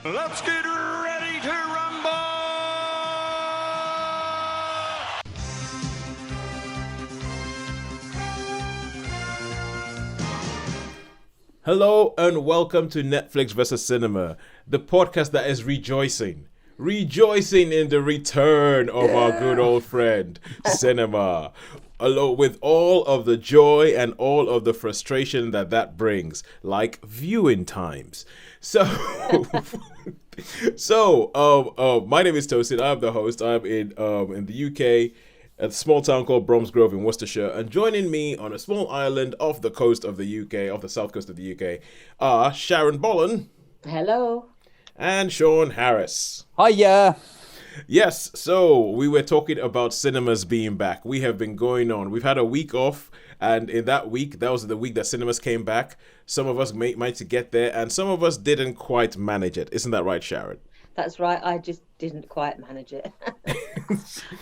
Let's get ready to rumble! Hello and welcome to Netflix vs. Cinema, the podcast that is rejoicing in the return of our good old friend, cinema, along with all of the joy and all of the frustration that brings, like viewing times. So, my name is Tosin. I'm the host. I'm in the UK, at a small town called Bromsgrove in Worcestershire, and joining me on a small island off the coast of the UK, off the south coast of the UK, are Sharon Bollen. Hello. And Shaun Harris. Hiya. Yes, so we were talking about cinemas being back. We have been going on. We've had a week off, and in that week, that was the week that cinemas came back. Some of us managed to get there, and some of us didn't quite manage it. Isn't that right, Sharon? That's right. I just didn't quite manage it.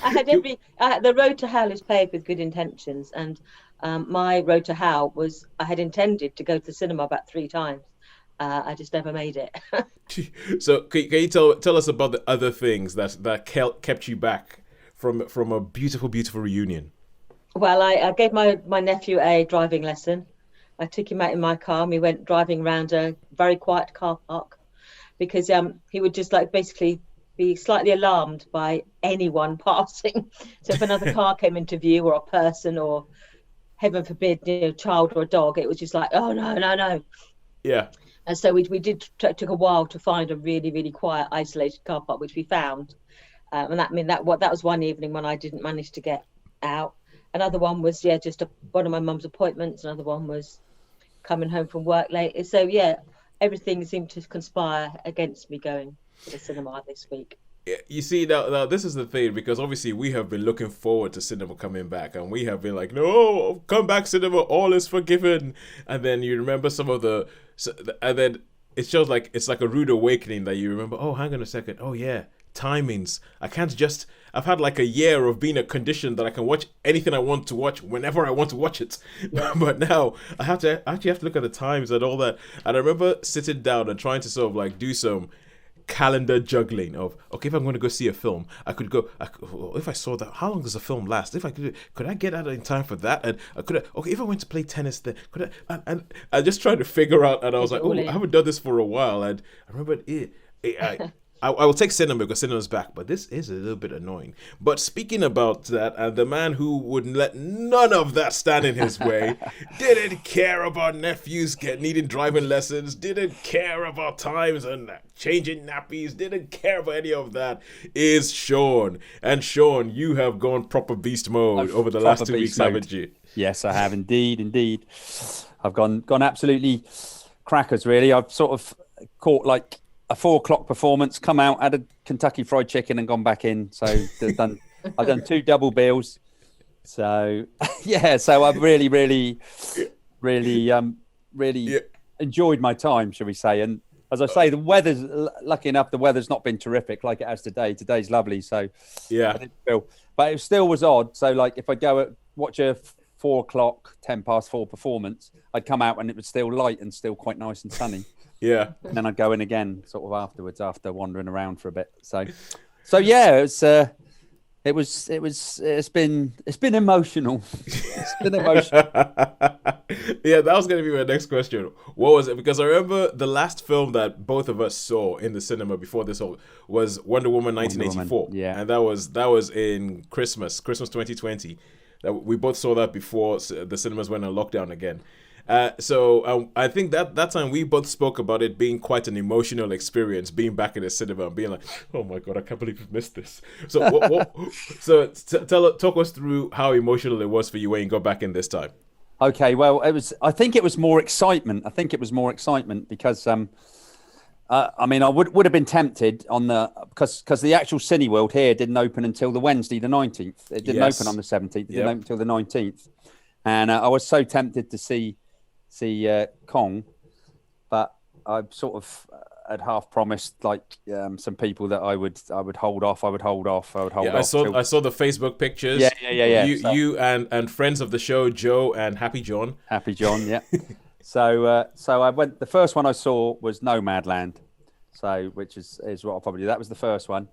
I had the road to hell is paved with good intentions, and my road to hell was I had intended to go to the cinema about 3 times. I just never made it. So can you tell us about the other things that kept you back from a beautiful reunion? Well, I gave my nephew a driving lesson. I took him out in my car and we went driving around a very quiet car park because he would just basically be slightly alarmed by anyone passing. So if another car came into view or a person or heaven forbid, a child or a dog, it was just like, oh no. Yeah. And so we took a while to find a really, really quiet, isolated car park, which we found. And that was one evening when I didn't manage to get out. Another one was, just one of my mum's appointments. Another one was coming home from work late. So, everything seemed to conspire against me going to the cinema this week. You see, now this is the thing, because obviously we have been looking forward to cinema coming back, and we have been like, no, come back cinema, all is forgiven. And then you remember and then it shows like it's like a rude awakening that you remember, oh, hang on a second, oh yeah, timings. I've had like a year of being a condition that I can watch anything I want to watch whenever I want to watch it. Yeah. But now I actually have to look at the times and all that. And I remember sitting down and trying to sort of like do some calendar juggling of, okay, if I'm going to go see a film, if I saw that, how long does the film last? If I could I get out in time for that? And if I went to play tennis, then could I? And I just tried to figure out, and I was like, I haven't done this for a while. And I remember I will take cinema because cinema's back, but this is a little bit annoying. But speaking about that, the man who would let none of that stand in his way, didn't care about nephews needing driving lessons, didn't care about times and changing nappies, didn't care about any of that, is Shaun. And Shaun, you have gone proper beast mode over the last 2 weeks, haven't you? Yes, I have indeed. I've gone absolutely crackers, really. I've sort of caught like a 4:00 performance, come out, had a Kentucky Fried Chicken and gone back in. So I've done 2 double bills. So so I've really enjoyed my time, shall we say. And as I say, lucky enough, the weather's not been terrific like it has today. Today's lovely. So yeah, but it still was odd. So like if I watch a 4:00, 4:10 performance, I'd come out and it was still light and still quite nice and sunny. Yeah. And then I'd go in again sort of afterwards after wandering around for a bit. So yeah, it's been emotional. It's been emotional. Yeah, that was going to be my next question. What was it? Because I remember the last film that both of us saw in the cinema before this whole was Wonder Woman 1984. Yeah. And that was in Christmas 2020. That we both saw that before the cinemas went on lockdown again. So I think that time we both spoke about it being quite an emotional experience, being back in the cinema and being like, oh my God, I can't believe we've missed this. So talk us through how emotional it was for you when you got back in this time. Okay, well, I think it was more excitement. Because I mean, I would have been tempted because the actual Cineworld here didn't open until the Wednesday, the 19th. It didn't open on the 17th. It didn't open until the 19th. And I was so tempted to see Kong, but I sort of had half promised some people that I would hold off. I saw the Facebook pictures. Yeah. You and friends of the show, Joe and Happy John. Yeah. So I went. The first one I saw was Nomadland. So, which is what I'll probably do. That was the first one,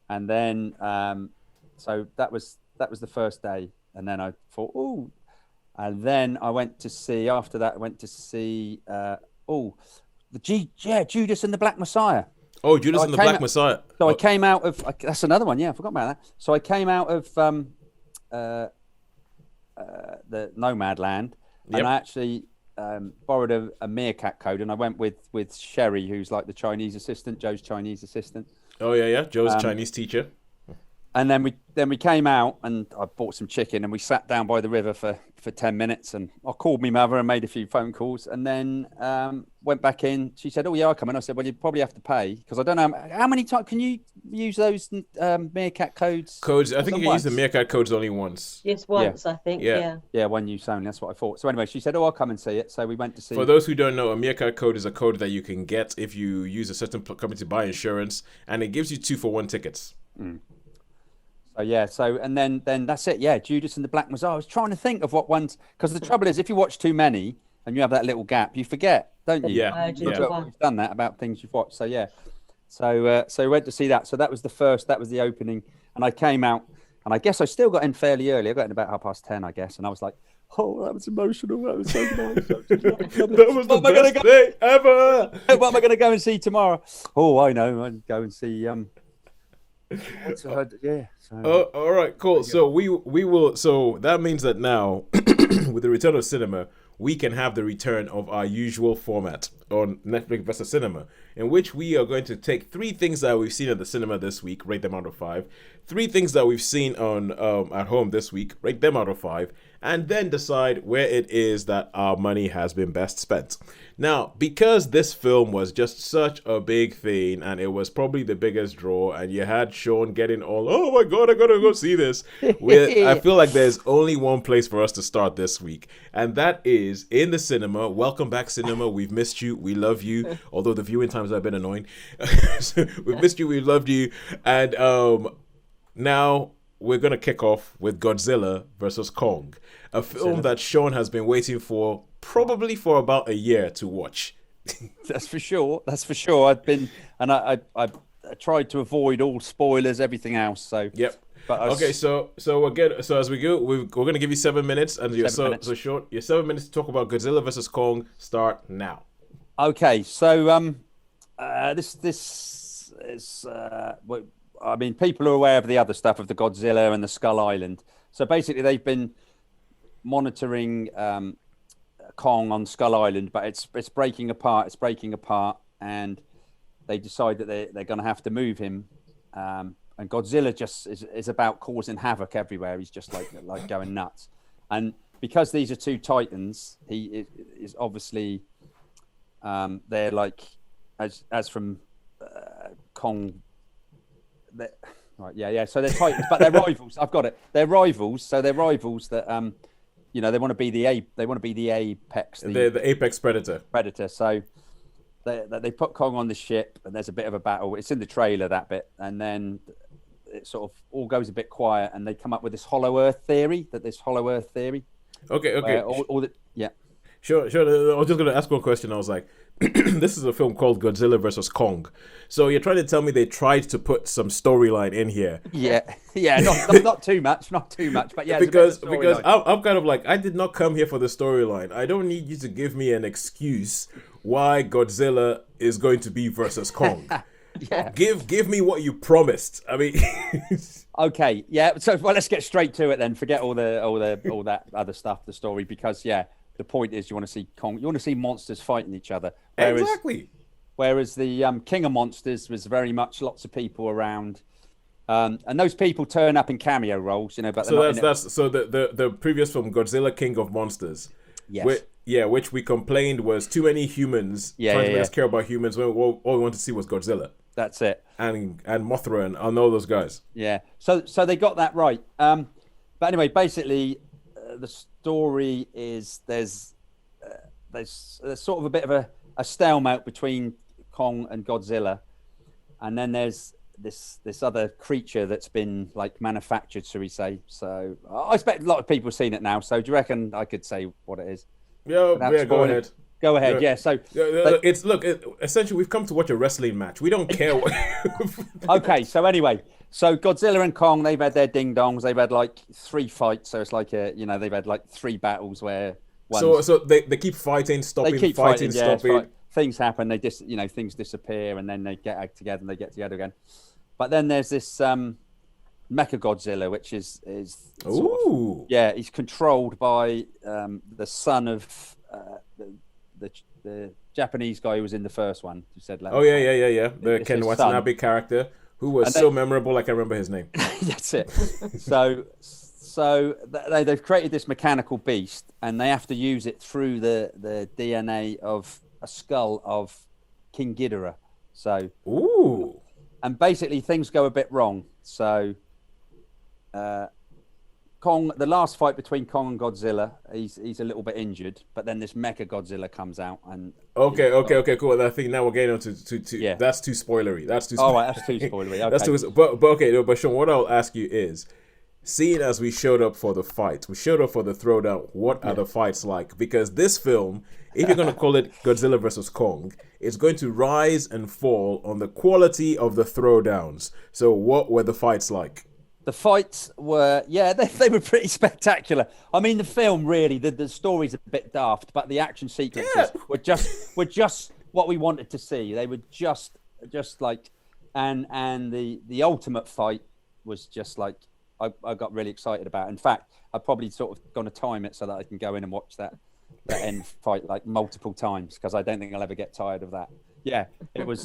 and then so that was the first day, and then I thought, oh, and then I went to see. After that, I went to see Judas and the Black Messiah. Oh, Judas and the Black Messiah. So I came out of that's another one. Yeah, I forgot about that. So I came out of the Nomadland, and I actually borrowed a Meerkat code, and I went with Sherry, who's like the Chinese assistant, Joe's Chinese assistant. Oh yeah, Joe's Chinese teacher. And then we came out, and I bought some chicken, and we sat down by the river for 10 minutes, and I called my mother and made a few phone calls, and then went back in. She said, "Oh yeah, I'll come in." I said, "Well, you probably have to pay, because I don't know how many times can you use those Meerkat codes." I think you can use the Meerkat codes only once. Yes, once, I think. Yeah, one use only. That's what I thought. So anyway, she said, "Oh, I'll come and see it." So we went to see. For those who don't know, a Meerkat code is a code that you can get if you use a certain company to buy insurance, and it gives you 2-for-1 tickets. Mm. So and then that's it. Yeah, Judas and the Black Messiah. I was trying to think of what ones, because the trouble is, if you watch too many and you have that little gap, you forget, don't you? Yeah. You've done that about things you've watched. So yeah, so we went to see that. So that was the first. That was the opening, and I came out, and I guess I still got in fairly early. I got in about 10:30, I guess, and I was like, oh, that was emotional. That was so nice. That was the best day ever. What am I going to go and see tomorrow? Oh, I know. I'm go and see. All right, cool. So we will. So that means that now, with the return of cinema, we can have the return of our usual format on Netflix versus Cinema, in which we are going to take 3 things that we've seen at the cinema this week, rate them out of 5. 3 things that we've seen on at home this week, rate them out of 5, and then decide where it is that our money has been best spent. Now, because this film was just such a big thing, and it was probably the biggest draw, and you had Shaun getting all, oh my God, I gotta go see this. I feel like there's only one place for us to start this week, and that is in the cinema. Welcome back, cinema. We've missed you. We love you. Although the viewing times have been annoying. We've missed you. We loved you. And now we're going to kick off with Godzilla versus Kong, a film that Shaun has been waiting for probably for about a year to watch. That's for sure. I've been, and I tried to avoid all spoilers, everything else. So yep. Okay, so again, so as we go, we're going to give you 7 minutes, and you're so short. Your 7 minutes to talk about Godzilla versus Kong start now. Okay, so this is I mean, people are aware of the other stuff of the Godzilla and the Skull Island. So basically, they've been monitoring Kong on Skull Island, but it's breaking apart. It's breaking apart, and they decide that they're going to have to move him. And Godzilla just is about causing havoc everywhere. He's just like going nuts. And because these are 2 titans, he is obviously they're like as from Kong. Right, yeah. So they're titans, but they're rivals. I've got it. They're rivals. So they're rivals that they want to be the apex. They're the apex predator. So they put Kong on the ship, and there's a bit of a battle. It's in the trailer, that bit, and then it sort of all goes a bit quiet, and they come up with this Hollow Earth theory. Okay. Yeah. Sure. I was just going to ask one question. I was like, this is a film called Godzilla versus Kong. So you're trying to tell me they tried to put some storyline in here? Yeah. Not too much, but yeah. Because I'm kind of like, I did not come here for the storyline. I don't need you to give me an excuse why Godzilla is going to be versus Kong. Yeah. Give me what you promised. I mean, okay, yeah. So let's get straight to it then. Forget all that other stuff, the story, because the point is you want to see Kong. You want to see monsters fighting each other. Exactly. Whereas the King of Monsters was very much lots of people around, and those people turn up in cameo roles, But so the previous film, Godzilla King of Monsters. Yes. Which we complained was too many humans trying to make us care about humans when all we wanted to see was Godzilla. That's it. And Mothra and all those guys. Yeah. So they got that right. But anyway, basically, the story is there's sort of a bit of a stalemate between Kong and Godzilla, and then there's this other creature that's been like manufactured, shall we say? So I expect a lot of people have seen it now. So do you reckon I could say what it is? Yeah, go ahead. Go ahead. Yeah. So essentially we've come to watch a wrestling match. We don't care. Okay. So anyway, so Godzilla and Kong, they've had their ding dongs. They've had like 3 fights. So it's like they've had like 3 battles where. So they keep fighting, stopping, they keep fighting, stopping. Things happen. They things disappear, and then they get together and they get together again. But then there's this Mecha Godzilla, which is he's controlled by the son of the Japanese guy who was in the first one. Who said, the Ken Watanabe character who was so memorable. I can't remember his name. That's it. So they've created this mechanical beast, and they have to use it through the DNA of a skull of King Ghidorah. So, and basically things go a bit wrong. So, Kong, the last fight between Kong and Godzilla, he's a little bit injured, but then this Mecha Godzilla comes out and. Okay, cool. I think now we're getting on to that's too spoilery. That's too. Oh, right, that's too spoilery. Okay. That's too. But Shaun, what I'll ask you is, seeing as we showed up for the fight, we showed up for the throwdown. What are the fights like? Because this film, if you're going to call it Godzilla vs Kong, it's going to rise and fall on the quality of the throwdowns. So, what were the fights like? The fights were, they were pretty spectacular. I mean, the film really, the story's a bit daft, but the action sequences were just what we wanted to see. They were just like, and the ultimate fight was just like. I got really excited about it. In fact, I've probably sort of going to time it so that I can go in and watch that end fight like multiple times, because I don't think I'll ever get tired of that. Yeah, it was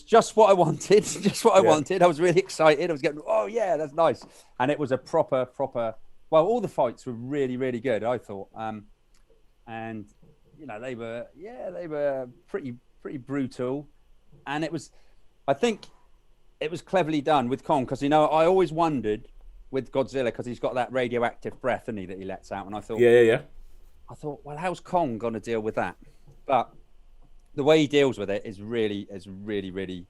just what I wanted. Just what I wanted. I was really excited. I was getting, that's nice. And it was a proper. Well, all the fights were really, really good, I thought. And they were pretty brutal. And I think. It was cleverly done with Kong, because I always wondered with Godzilla, because he's got that radioactive breath, that he lets out, and I thought, I thought, well, how's Kong going to deal with that? But the way he deals with it is really, really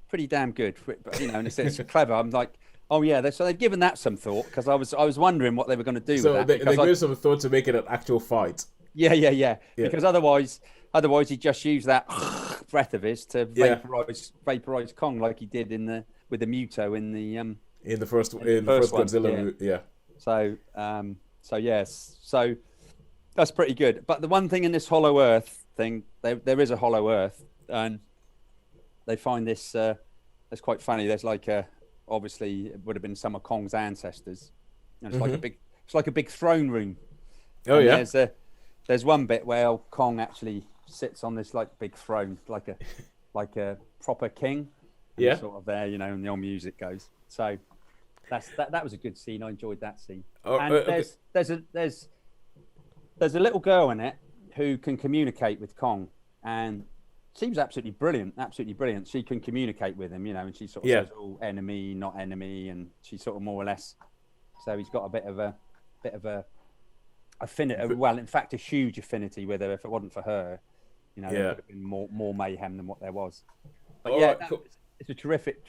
pretty damn good. But and it's clever. I'm like, so they've given that some thought, because I was wondering what they were going to do. So with that. they gave some thought to make it an actual fight. Yeah. Because otherwise he just used that breath of his to vaporize Kong, like he did with the Muto in the first Godzilla movie. Yeah. So yes, so that's pretty good. But the one thing in this Hollow Earth thing, there is a Hollow Earth, and they find this. It's quite funny. There's obviously it would have been some of Kong's ancestors, and it's like a big throne room. Oh, and yeah. There's one bit where Kong actually sits on this big throne, like a proper king. And yeah. Sort of there, and the old music goes. So that was a good scene. I enjoyed that scene. Oh, and there's a little girl in it who can communicate with Kong, and seems absolutely brilliant. She can communicate with him, and she sort of says, "Oh, enemy, not enemy," and she sort of more or less. So he's got a bit of a affinity. Well, in fact, a huge affinity with her. If it wasn't for her, there would have been more mayhem than what there was. But cool. It's a terrific.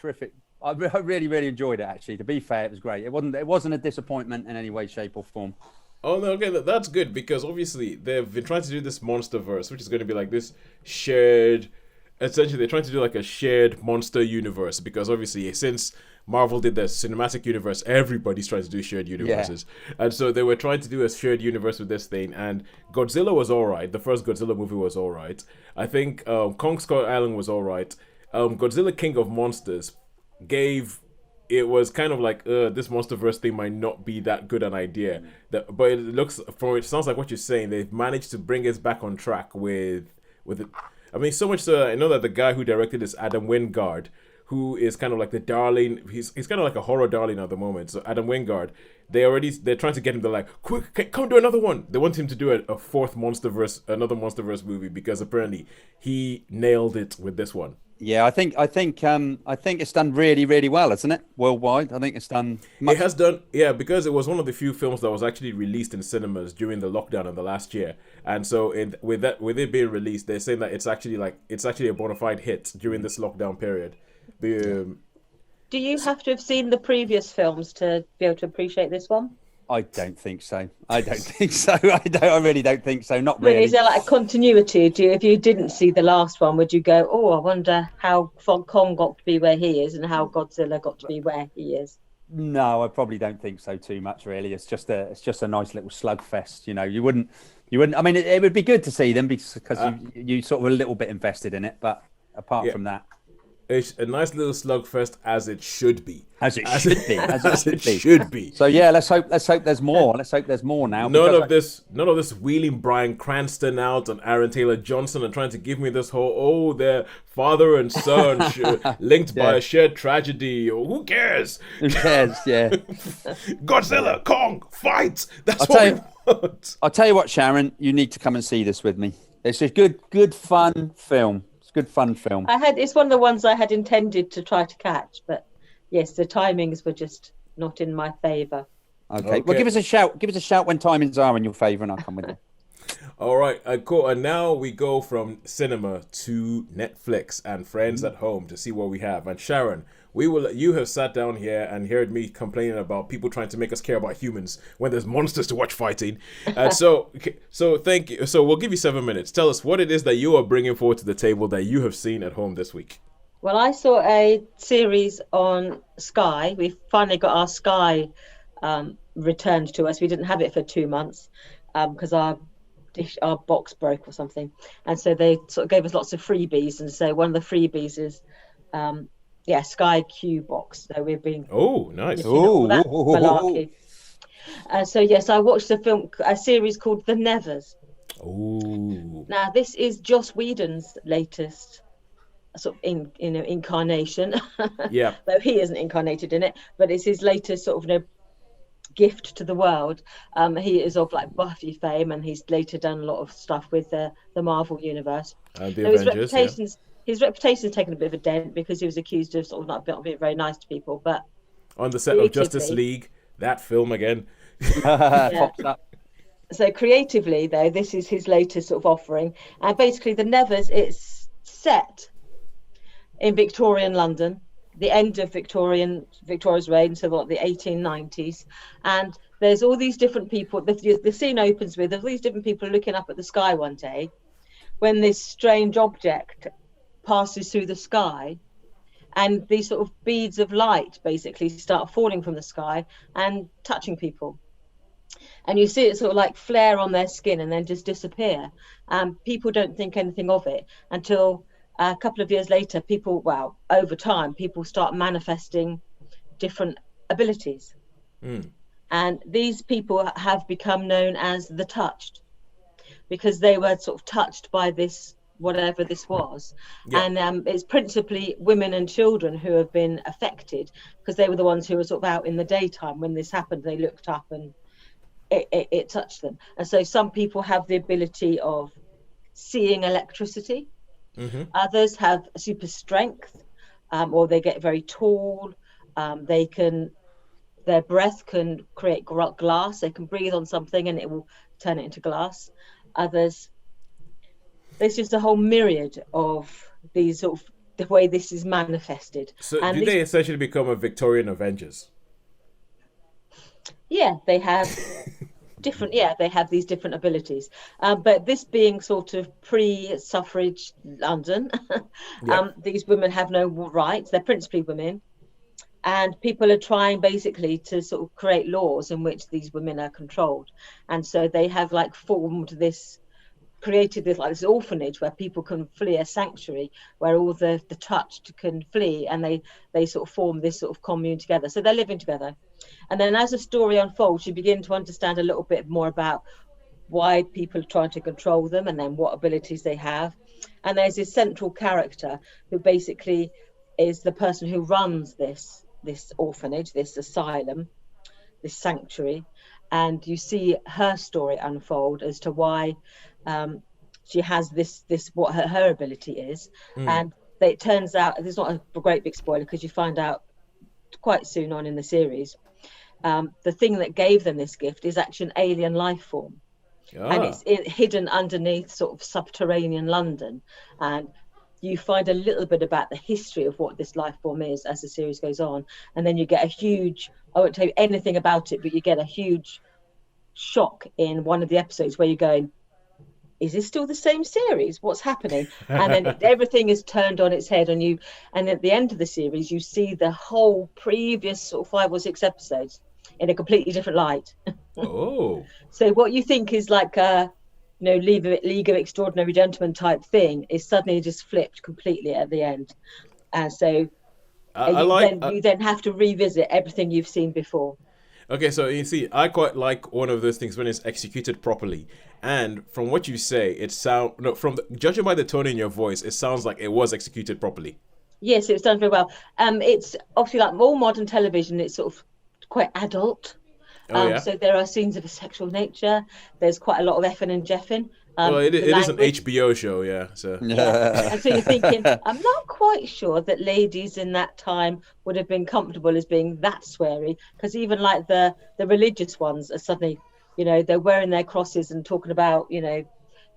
I really, really enjoyed it. Actually, to be fair, it was great. It wasn't a disappointment in any way, shape, or form. Oh no, okay, that's good, because obviously they've been trying to do this monster verse, which is going to be like this shared. Essentially, they're trying to do like a shared monster universe, because obviously since Marvel did their cinematic universe, everybody's trying to do shared universes. Yeah. And so they were trying to do a shared universe with this thing, and Godzilla was alright. The first Godzilla movie was alright. I think Kong Skull Island was alright. Godzilla King of Monsters it was kind of like this MonsterVerse thing might not be that good an idea. But it sounds like what you're saying, they've managed to bring us back on track with it. I mean, so much so I know that the guy who directed is Adam Wingard, who is kind of like the darling. He's kind of like a horror darling at the moment. So Adam Wingard, they're trying to get him to like, quick, come do another one. They want him to do a fourth another MonsterVerse movie, because apparently he nailed it with this one. Yeah, I think it's done really, really well, isn't it? Worldwide, I think it's done. It has done, because it was one of the few films that was actually released in cinemas during the lockdown in the last year, and so with it being released, they're saying that it's actually a bona fide hit during this lockdown period. Do you have to have seen the previous films to be able to appreciate this one? I don't think so. I really don't think so. Not I mean, really. is there like a continuity? If you didn't see the last one, would you go, oh, I wonder how Kong got to be where he is and how Godzilla got to be where he is? No, I probably don't think so too much. Really, it's just a nice little slugfest. You wouldn't. I mean, it would be good to see them because you sort of a little bit invested in it. But apart from that, it's a nice little slugfest, as it should be. As it should be. So yeah, let's hope there's more. Let's hope there's more now. None of this wheeling Bryan Cranston out and Aaron Taylor Johnson and trying to give me this whole they're father and son linked by a shared tragedy. Who cares? Who cares? Yeah. Godzilla, Kong, fight. That's what we want. I'll tell you what, Sharon, you need to come and see this with me. It's a good fun film. Good fun film. It's one of the ones I had intended to try to catch, but yes, the timings were just not in my favour. Okay. Well, give us a shout. Give us a shout when timings are in your favour, and I'll come with you. All right, cool. And now we go from cinema to Netflix and friends at home to see what we have. And Sharon, you have sat down here and heard me complaining about people trying to make us care about humans when there's monsters to watch fighting. So thank you. So we'll give you 7 minutes. Tell us what it is that you are bringing forward to the table that you have seen at home this week. Well, I saw a series on Sky. We finally got our Sky returned to us. We didn't have it for 2 months because our box broke or something, and so they sort of gave us lots of freebies. And so one of the freebies is Sky Q box. So we've been nice. Malarkey. So yes, I watched a series called The Nevers. Now this is Joss Whedon's latest sort of incarnation. Yeah. Though he isn't incarnated in it, but it's his latest sort of gift to the world. He is of like Buffy fame, and he's later done a lot of stuff with the Marvel universe. The Avengers, his reputation's taken a bit of a dent because he was accused of sort of not being very nice to people. But on the set of Justice League, that film again. So creatively, though, this is his latest sort of offering, and basically the Nevers, it's set in Victorian London, the end of Victoria's reign, so the 1890s, and there's all these different people. The scene opens with all these different people looking up at the sky one day when this strange object passes through the sky, and these sort of beads of light basically start falling from the sky and touching people, and you see it sort of like flare on their skin and then just disappear. People don't think anything of it until a couple of years later, over time, people start manifesting different abilities. And these people have become known as the touched because they were sort of touched by this, whatever this was. Yeah. And it's principally women and children who have been affected because they were the ones who were sort of out in the daytime when this happened. They looked up and it touched them. And so some people have the ability of seeing electricity. Mm-hmm. Others have super strength, or they get very tall. Their breath can create glass. They can breathe on something and it will turn it into glass. Others, there's just a whole myriad of these sort of the way this is manifested. So do they essentially become a Victorian Avengers? Yeah, they have they have these different abilities. But this being sort of pre-suffrage London, these women have no rights. They're principally women. And people are trying basically to sort of create laws in which these women are controlled. And so they have created this orphanage where people can flee, a sanctuary where all the touched can flee, and they sort of form this sort of commune together. So they're living together. And then as the story unfolds, you begin to understand a little bit more about why people are trying to control them and then what abilities they have. And there's this central character who basically is the person who runs this orphanage, this asylum, this sanctuary. And you see her story unfold as to why she has this what her ability is. And it turns out, it's not a great big spoiler because you find out quite soon on in the series, the thing that gave them this gift is actually an alien life form. And it's hidden underneath sort of subterranean London. And you find a little bit about the history of what this life form is as the series goes on, and then you get a huge, I won't tell you anything about it, but you get a huge shock in one of the episodes where you're going, is this still the same series? What's happening? And then everything is turned on its head, and at the end of the series you see the whole previous sort of 5 or 6 episodes in a completely different light. Oh. So what you think is like a League of Extraordinary Gentlemen type thing is suddenly just flipped completely at the end. And so you then have to revisit everything you've seen before. Okay, so you see, I quite like one of those things when it's executed properly. And from what you say, judging by the tone in your voice, it sounds like it was executed properly. Yes, it was done very well. It's obviously like all modern television, it's sort of quite adult. So there are scenes of a sexual nature. There's quite a lot of effing and jeffing. Well, it is an HBO show, yeah. So. Yeah. And so you're thinking, I'm not quite sure that ladies in that time would have been comfortable as being that sweary, because even like the religious ones are suddenly, they're wearing their crosses and talking about,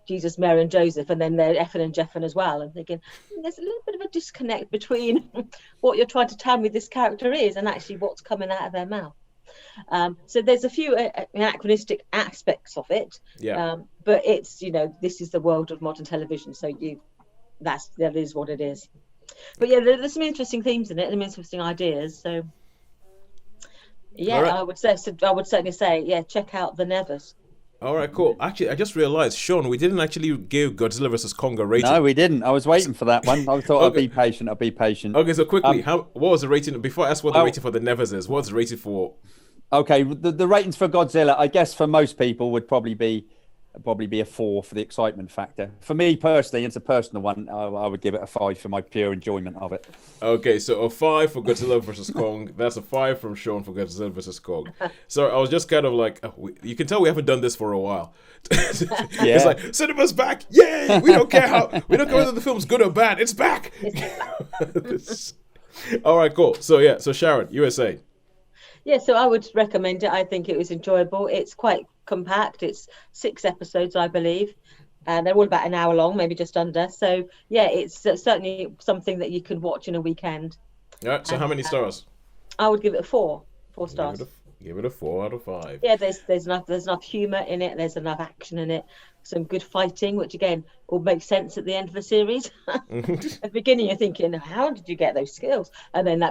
Jesus, Mary and Joseph, and then they're effing and jeffing as well. And thinking, there's a little bit of a disconnect between what you're trying to tell me this character is and actually what's coming out of their mouth. So there's a few anachronistic aspects of it, but it's this is the world of modern television, so that is what it is. But yeah, there's some interesting themes in it, some interesting ideas. So yeah, right. I would certainly say check out The Nevers. All right, cool. Actually, I just realized, Shaun, we didn't actually give Godzilla vs Kong a rating. No, we didn't. I was waiting for that one. I thought I'd be patient. Okay, so quickly, what was the rating? Before I ask what the rating for The Nevers is, what's the rating for? Okay, the ratings for Godzilla, I guess for most people would probably be a 4 for the excitement factor. For me personally, it's a personal one. I would give it a 5 for my pure enjoyment of it. Okay, so a 5 for Godzilla vs Kong. That's a 5 from Shaun for Godzilla vs Kong. So I was just kind of like, you can tell we haven't done this for a while. It's like, cinema's back! Yay! We don't care whether the film's good or bad. It's back. All right, cool. So Sharon, you were saying. Yeah, so I would recommend it. I think it was enjoyable. It's quite compact. It's 6 episodes, I believe, and they're all about an hour long, maybe just under. So yeah, it's certainly something that you can watch in a weekend. All right. So how many stars? I would give it 4 stars. Give it a 4 out of 5. Yeah, there's enough humour in it. There's enough action in it. Some good fighting, which again will make sense at the end of the series. At the beginning, you're thinking, how did you get those skills? And then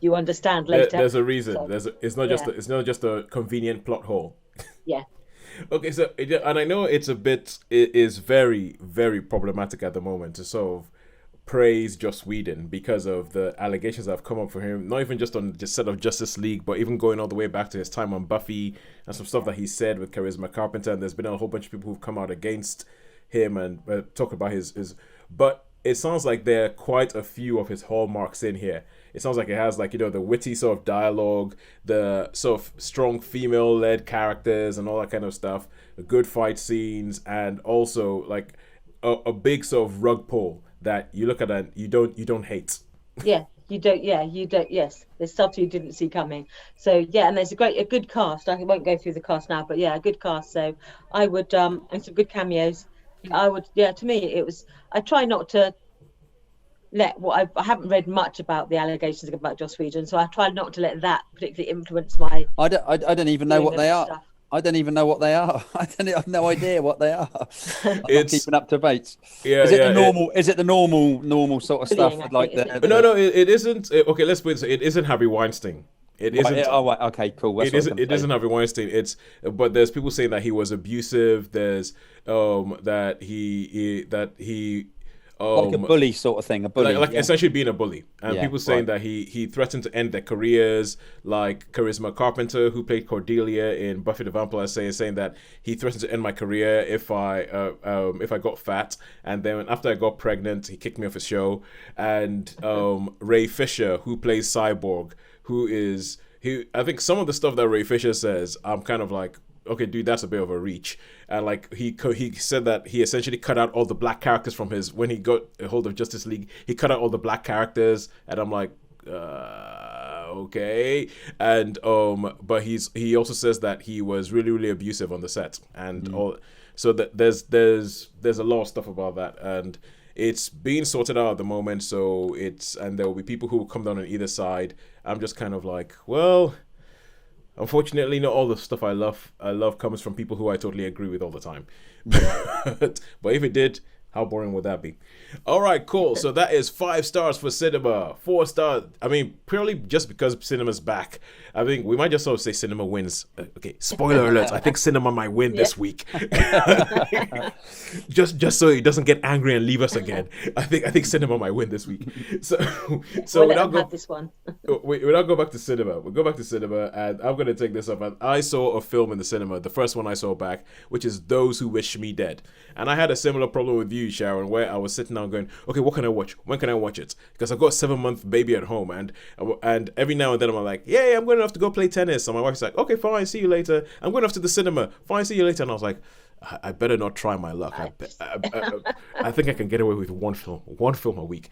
you understand later. There's a reason. So, it's not just a convenient plot hole. Yeah. Okay, so and I know it is very, very problematic at the moment to sort of praise Joss Whedon because of the allegations that have come up for him. Not even just on the set of Justice League, but even going all the way back to his time on Buffy and some stuff that he said with Charisma Carpenter. And there's been a whole bunch of people who've come out against him and talk about his. But it sounds like there are quite a few of his hallmarks in here. It sounds like it has the witty sort of dialogue, the sort of strong female-led characters and all that kind of stuff, the good fight scenes, and also like a big sort of rug pull that you look at and you don't hate. Yeah, you don't. Yeah, you don't. Yes, there's stuff you didn't see coming. So yeah, and there's a good cast. I won't go through the cast now, but yeah, a good cast. So I would and some good cameos. I would. Yeah, to me it was. I try not to. I haven't read much about the allegations about Joss Whedon, so I try not to let that particularly influence my. I don't even know what they are. Stuff. I don't even know what they are. I have no idea what they are. I'm not keeping up to date. Yeah, is it the normal sort of stuff? No, it isn't. Okay, let's put it. It isn't Harvey Weinstein. It isn't. Right, okay, cool. It isn't Harvey Weinstein. But there's people saying that he was abusive. There's that he. Like a bully sort of thing, a bully. Like essentially being a bully. And people saying that he threatened to end their careers, like Charisma Carpenter, who played Cordelia in Buffy the Vampire Slayer, saying that he threatened to end my career if I got fat. And then after I got pregnant, he kicked me off his show. And Ray Fisher, who plays Cyborg, I think some of the stuff that Ray Fisher says, I'm kind of like, okay, dude, that's a bit of a reach. And like he said that he essentially cut out all the black characters from when he got a hold of Justice League. He cut out all the black characters, and I'm like, okay. And but he also says that he was really, really abusive on the set and all. So that there's a lot of stuff about that, and It's being sorted out at the moment, so and there will be people who will come down on either side. I'm just kind of like, well, unfortunately, not all the stuff I love comes from people who I totally agree with all the time. But if it did, how boring would that be? All right, cool. So that is 5 stars for cinema. 4 stars. I mean, purely just because cinema's back. I think we might just sort of say cinema wins. Okay, spoiler alert. I think cinema might win this week. just so he doesn't get angry and leave us again. I think cinema might win this week. So we'll let him have this one. We'll not go back to cinema. We'll go back to cinema, and I'm going to take this up. And I saw a film in the cinema, the first one I saw back, which is Those Who Wish Me Dead. And I had a similar problem with you, Sharon, where I was sitting down going, okay, what can I watch? When can I watch it? Because I've got a 7-month baby at home, and every now and then I'm like, yeah, I'm going to have to go play tennis. And my wife's like, okay, fine, see you later. I'm going off to the cinema. Fine, see you later. And I was like, I better not try my luck. I think I can get away with one film a week.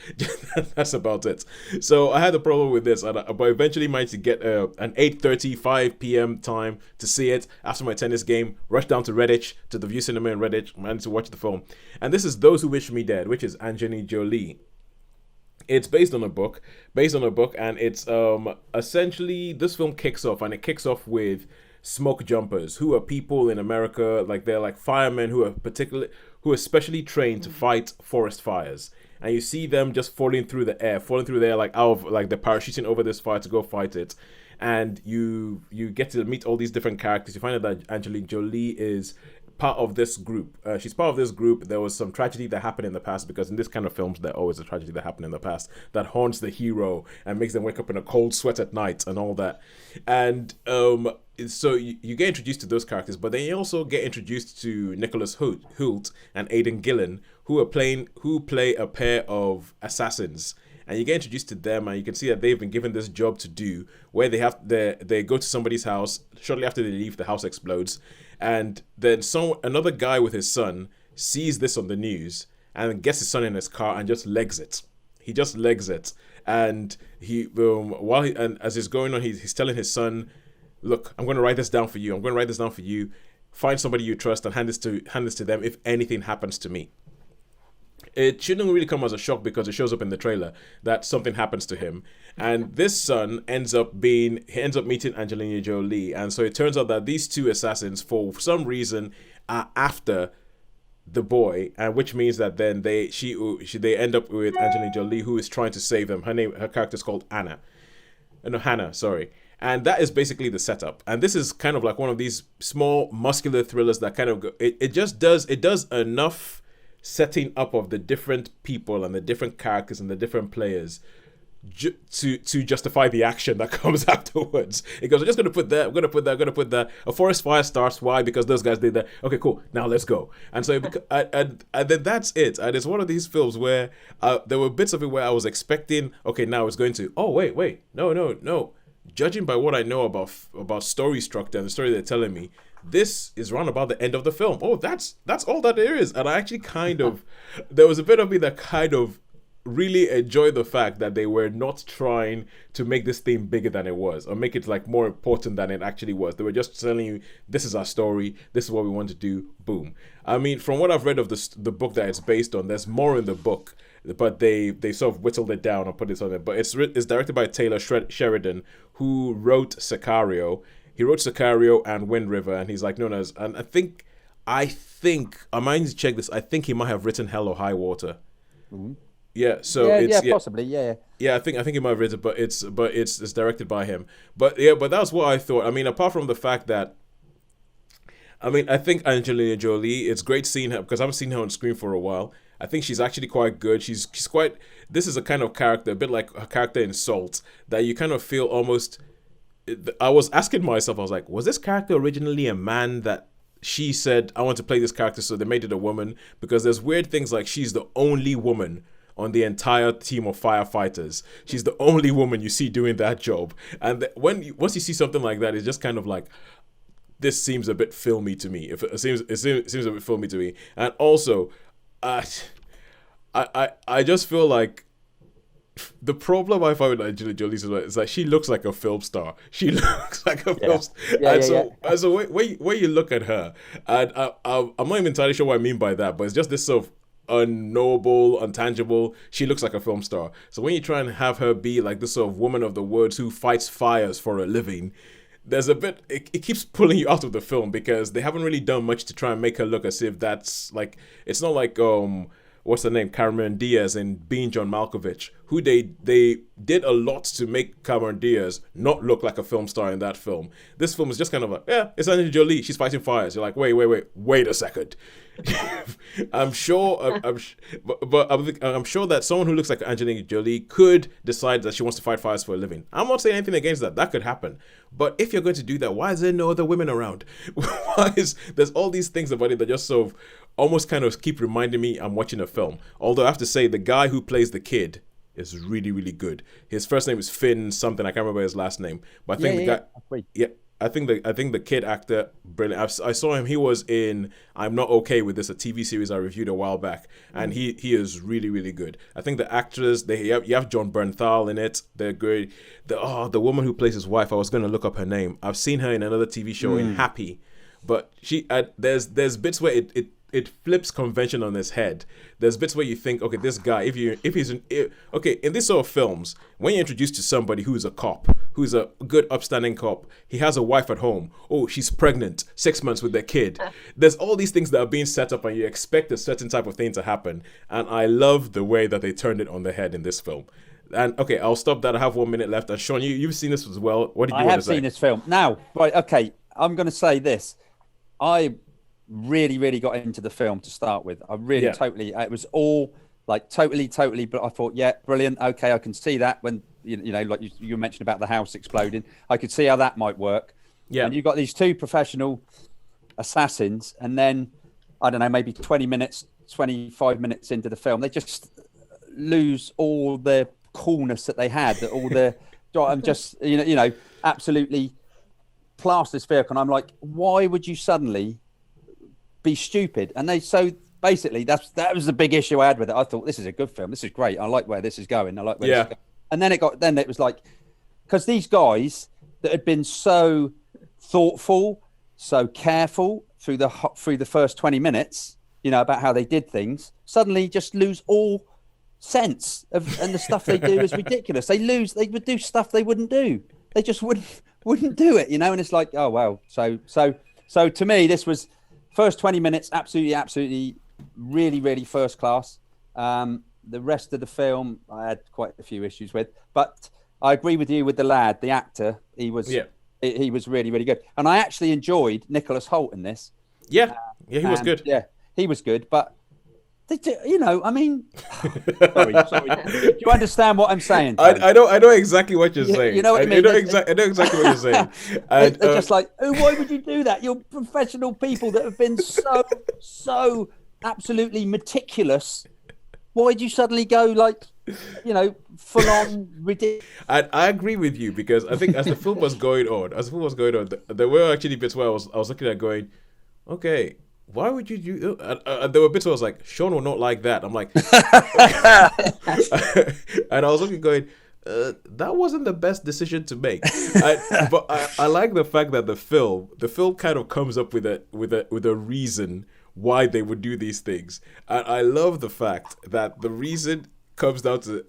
That's about it. So I had a problem with this, but eventually managed to get an 8:30, 5 p.m. time to see it after my tennis game. Rushed down to Redditch, to the View Cinema in Redditch, managed to watch the film. And this is Those Who Wish Me Dead, which is Angelina Jolie. It's based on a book, and it's essentially, this film kicks off with smoke jumpers, who are people in America, like they're like firemen who are specially trained to fight forest fires. And you see them just falling through the air like out of, like they're parachuting over this fire to go fight it. And you get to meet all these different characters. You find out that Angelina Jolie is part of this group. She's part of this group. There was some tragedy that happened in the past, because in this kind of films, there's always a tragedy that happened in the past that haunts the hero and makes them wake up in a cold sweat at night and all that. And so you get introduced to those characters, but then you also get introduced to Nicholas Hoult and Aidan Gillen, who play a pair of assassins. And you get introduced to them, and you can see that they've been given this job to do, where they go to somebody's house. Shortly after they leave, the house explodes, and then another guy with his son sees this on the news and gets his son in his car and just legs it. He just legs it, and as he's going on, he's telling his son, "Look, I'm going to write this down for you. Find somebody you trust and hand this to them if anything happens to me." It shouldn't really come as a shock, because it shows up in the trailer that something happens to him. And this son ends up meeting Angelina Jolie. And so it turns out that these two assassins, for some reason, are after the boy, and which means that then they end up with Angelina Jolie, who is trying to save them. Her character's called Hannah, sorry. And that is basically the setup. And this is kind of like one of these small muscular thrillers that kind of it does enough setting up of the different people and the different characters and the different players to justify the action that comes afterwards. It goes, I'm just going to put that, I'm going to put that. A forest fire starts. Why? Because those guys did that. Okay, cool. Now let's go. And so, and then that's it. And it's one of these films where there were bits of it where I was expecting, okay, now it's going to, oh, wait, no. Judging by what I know about story structure and the story they're telling me, this is round about the end of the film. Oh, that's all that there is. And I actually there was a bit of me that kind of really enjoyed the fact that they were not trying to make this thing bigger than it was, or make it like more important than it actually was. They were just telling you, this is our story, this is what we want to do, boom. I mean, from what I've read of the book that it's based on, there's more in the book, but they sort of whittled it down and put it on it. But it's directed by Taylor Sheridan, who wrote Sicario. He wrote Sicario and Wind River, and he's like known as, and I think I might need to check this. I think he might have written Hell or High Water. Mm-hmm. Yeah, so possibly, yeah. I think he might have written it, but it's directed by him. But that's what I thought. I mean, apart from the fact that, I mean, I think Angelina Jolie, it's great seeing her, because I haven't seen her on screen for a while. I think she's actually quite good. She's quite, this is a kind of character, a bit like her character in Salt, that you kind of feel almost, I was asking myself, I was like, was this character originally a man that she said, I want to play this character, so they made it a woman? Because there's weird things like she's the only woman on the entire team of firefighters. She's the only woman you see doing that job. And once you see something like that, it's just kind of like, this seems a bit filmy to me. It seems a bit filmy to me. And also, I just feel like the problem I find with Angelina Jolie is that she looks like a film star. She looks like a film star. And so when you look at her, and I'm not even entirely sure what I mean by that, but it's just this sort of unknowable, untangible. She looks like a film star. So when you try and have her be like this sort of woman of the woods who fights fires for a living, there's a bit, it keeps pulling you out of the film because they haven't really done much to try and make her look as if that's like, it's not like what's her name, Cameron Diaz and Being John Malkovich, who they did a lot to make Cameron Diaz not look like a film star in that film. This film is just kind of like, yeah, it's Angelina Jolie, she's fighting fires. You're like, wait a second. I'm sure, I'm sure that someone who looks like Angelina Jolie could decide that she wants to fight fires for a living. I'm not saying anything against that. That could happen. But if you're going to do that, why is there no other women around? There's all these things about it that just sort of almost kind of keep reminding me I'm watching a film. Although I have to say, the guy who plays the kid is really, really good. His first name is Finn something. I can't remember his last name. But I think the guy... I think the kid actor, brilliant. I saw him. He was in I'm Not Okay With This, a TV series I reviewed a while back, and he is really, really good. I think the actors, you have John Bernthal in it. They're great. The woman who plays his wife, I was going to look up her name. I've seen her in another TV show in Happy, but there's bits where it flips convention on its head. There's bits where you think, okay, this guy, in this sort of films, when you're introduced to somebody who's a cop, who's a good upstanding cop, he has a wife at home. Oh, she's pregnant, 6 months with their kid. There's all these things that are being set up, and you expect a certain type of thing to happen. And I love the way that they turned it on the head in this film. And okay, I'll stop that. I have 1 minute left. And Shaun, you've seen this as well. What did you want to say? I have seen this film. Now, right, okay, I'm going to say this. I really, really got into the film to start with. I really totally, it was all like totally, but I thought, yeah, brilliant. Okay, I can see that when, you know, like you mentioned about the house exploding. I could see how that might work. Yeah. And you've got these two professional assassins, and then, I don't know, maybe 25 minutes into the film, they just lose all the coolness that they had, all the, I'm just, you know, absolutely plaster this vehicle. And I'm like, why would you suddenly be stupid? And basically that was the big issue I had with it. I thought, this is a good film. This is great. I like where this is going. I like where this is going. And then it was like, because these guys that had been so thoughtful, so careful through the first 20 minutes, you know, about how they did things, suddenly just lose all sense of, and the stuff they do is ridiculous. They would do stuff they wouldn't do. They just wouldn't do it, you know. And it's like, oh wow. So to me, this was first 20 minutes, absolutely, really, really first class. The rest of the film, I had quite a few issues with, but I agree with you with the lad, the actor. He was really, really good, and I actually enjoyed Nicholas Hoult in this. He was good. Yeah, he was good, but you know, I mean, sorry. Do you understand what I'm saying? I know exactly what you're saying. You know what I mean? I know exactly what you're saying. And, they're just like, oh, why would you do that? You're professional people that have been so absolutely meticulous. Why'd you suddenly go like, you know, full on ridiculous? I agree with you, because I think as the film was going on, there were actually bits where I was looking at going, okay, why would you do? There were bits where I was like, Shaun will not like that. I'm like, and I was looking going, that wasn't the best decision to make. But I like the fact that the film kind of comes up with a reason why they would do these things. And I love the fact that the reason comes down to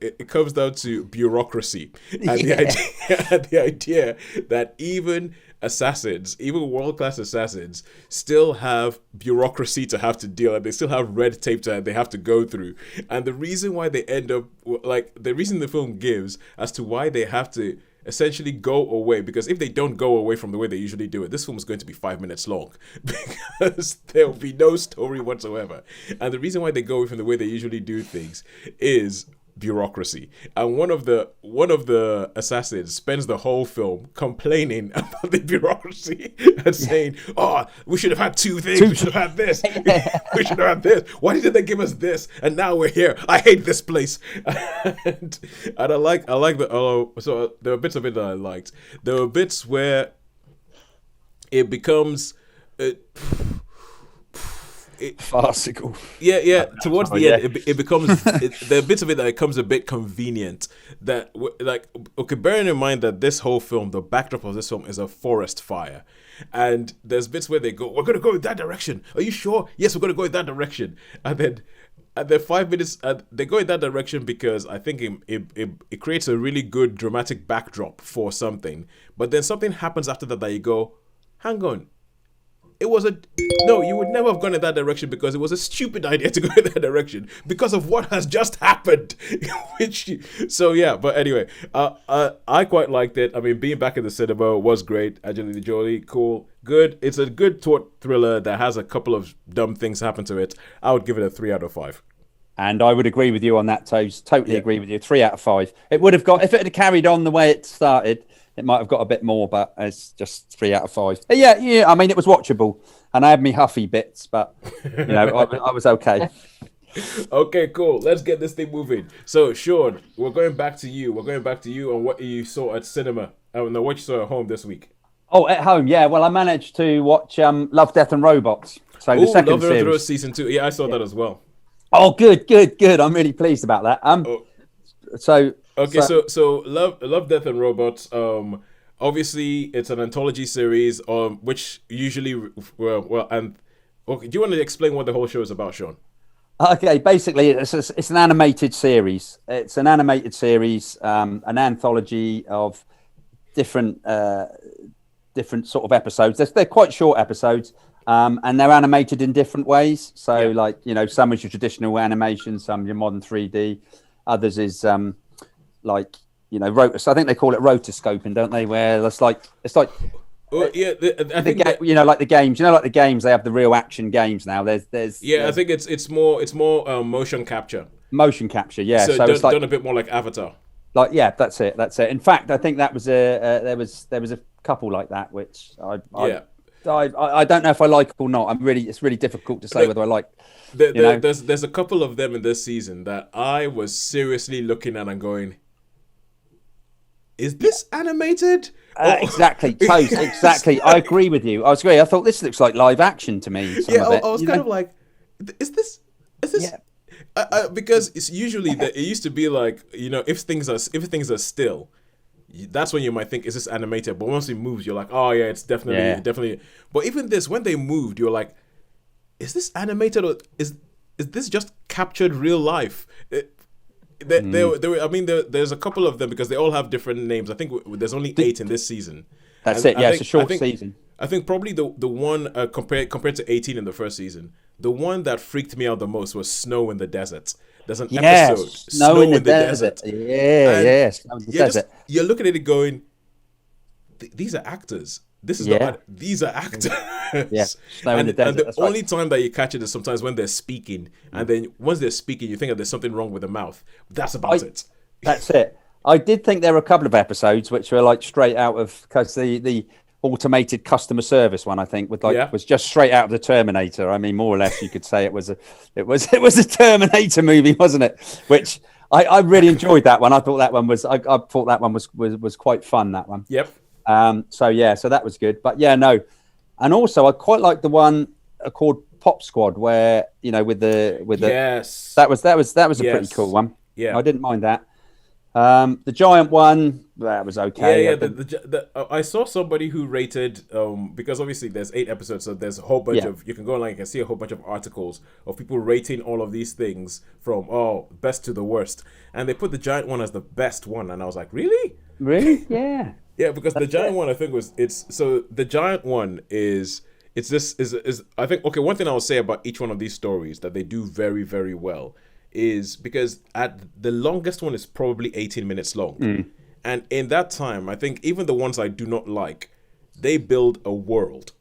bureaucracy and the idea that even world-class assassins still have bureaucracy to have to deal with. They still have red tape that they have to go through. And the reason why they end up, like, the reason the film gives as to why they have to essentially go away, because if they don't go away from the way they usually do it, this film is going to be 5 minutes long because there will be no story whatsoever. And the reason why they go away from the way they usually do things is bureaucracy. And one of the assassins spends the whole film complaining about the bureaucracy and saying, oh, we should have had two things. We should have had this. We should have had this. Why didn't they give us this? And now we're here. I hate this place. And I like the, so there were bits of it that I liked. There were bits where it becomes farcical. Yeah. Towards the end, it becomes. There are bits of it that it becomes a bit convenient. That, like, okay, bearing in mind that this whole film, the backdrop of this film is a forest fire, and there's bits where they go, "We're going to go in that direction. Are you sure? Yes, we're going to go in that direction." And then And then 5 minutes, they go in that direction because I think it creates a really good dramatic backdrop for something. But then something happens after that you go, hang on. It was no, you would never have gone in that direction because it was a stupid idea to go in that direction because of what has just happened. So yeah, but anyway, I quite liked it. I mean, being back in the cinema was great. Angelina Jolie, cool, good. It's a good thriller that has a couple of dumb things happen to it. I would give it a 3 out of 5. And I would agree with you on that, Toes. Totally agree with you. 3 out of 5. It would have got, if it had carried on the way it started, it might have got a bit more, but it's just 3 out of 5. Yeah. I mean, it was watchable, and I had me huffy bits, but I was okay. Okay, cool. Let's get this thing moving. So, Shaun, we're going back to you. On what you saw at cinema. No, what you saw at home this week. Oh, at home, yeah. Well, I managed to watch Love, Death and Robots. So the second Love, series. Death season 2. Yeah, I saw that as well. Oh, good. I'm really pleased about that. So Love, Death and Robots. Obviously, it's an anthology series. Which usually, do you want to explain what the whole show is about, Shaun? Okay, basically, it's an animated series. It's an animated series, an anthology of different sort of episodes. They're quite short episodes, and they're animated in different ways. So, some is your traditional animation, some your modern 3D, others is rotor. I think they call it rotoscoping, don't they? Where it's like. Well, yeah, I think like the games. Like the games, they have the real action games now. I think it's more motion capture. Motion capture, yeah. So it's done a bit more like Avatar. That's it. In fact, I think that was there was a couple like that, which I don't know if I like or not. It's really difficult to say whether I like. There's a couple of them in this season that I was seriously looking at and going, is this animated? Exactly, Toast, exactly. I agree with you. I thought this looks like live action to me. I was kind of like, is this? Yeah. Because it's usually that it used to be like, if things are still, that's when you might think, is this animated? But once it moves, you're like, oh yeah, it's definitely. But even this, when they moved, you're like, is this animated or is this just captured real life? There's a couple of them because they all have different names. I think there's only 8 in this season. That's it. Yeah, it's a short season. I think probably the one compared to 18 in the first season, the one that freaked me out the most was Snow in the Desert. There's an episode, Snow in the Desert. Yeah, Snow in the Desert. You're looking at it going, these are actors. This is not. These are actors. Yeah, Snow in the Desert. And the only time that you catch it is sometimes when they're speaking, and then once they're speaking, you think that there's something wrong with the mouth. That's about it. That's it. I did think there were a couple of episodes which were like straight out of, because the automated customer service one, I think, was just straight out of the Terminator. I mean, more or less, you could say it was a Terminator movie, wasn't it? Which I really enjoyed that one. I thought that one was quite fun. That one. Yep. So that was good. But no, and also I quite like the one called Pop Squad, where with the yes, that was a pretty cool one. Yeah, I didn't mind that. The giant one, that was okay. I saw somebody who rated because obviously there's 8 episodes, so there's a whole bunch of, you can go online, you can see a whole bunch of articles of people rating all of these things from best to the worst, and they put the giant one as the best one, and I was like, really? Yeah. Yeah, because the giant one, I think the giant one is I think, okay, one thing I will say about each one of these stories that they do very, very well is because at the longest one is probably 18 minutes long. And in that time, I think even the ones I do not like, they build a world.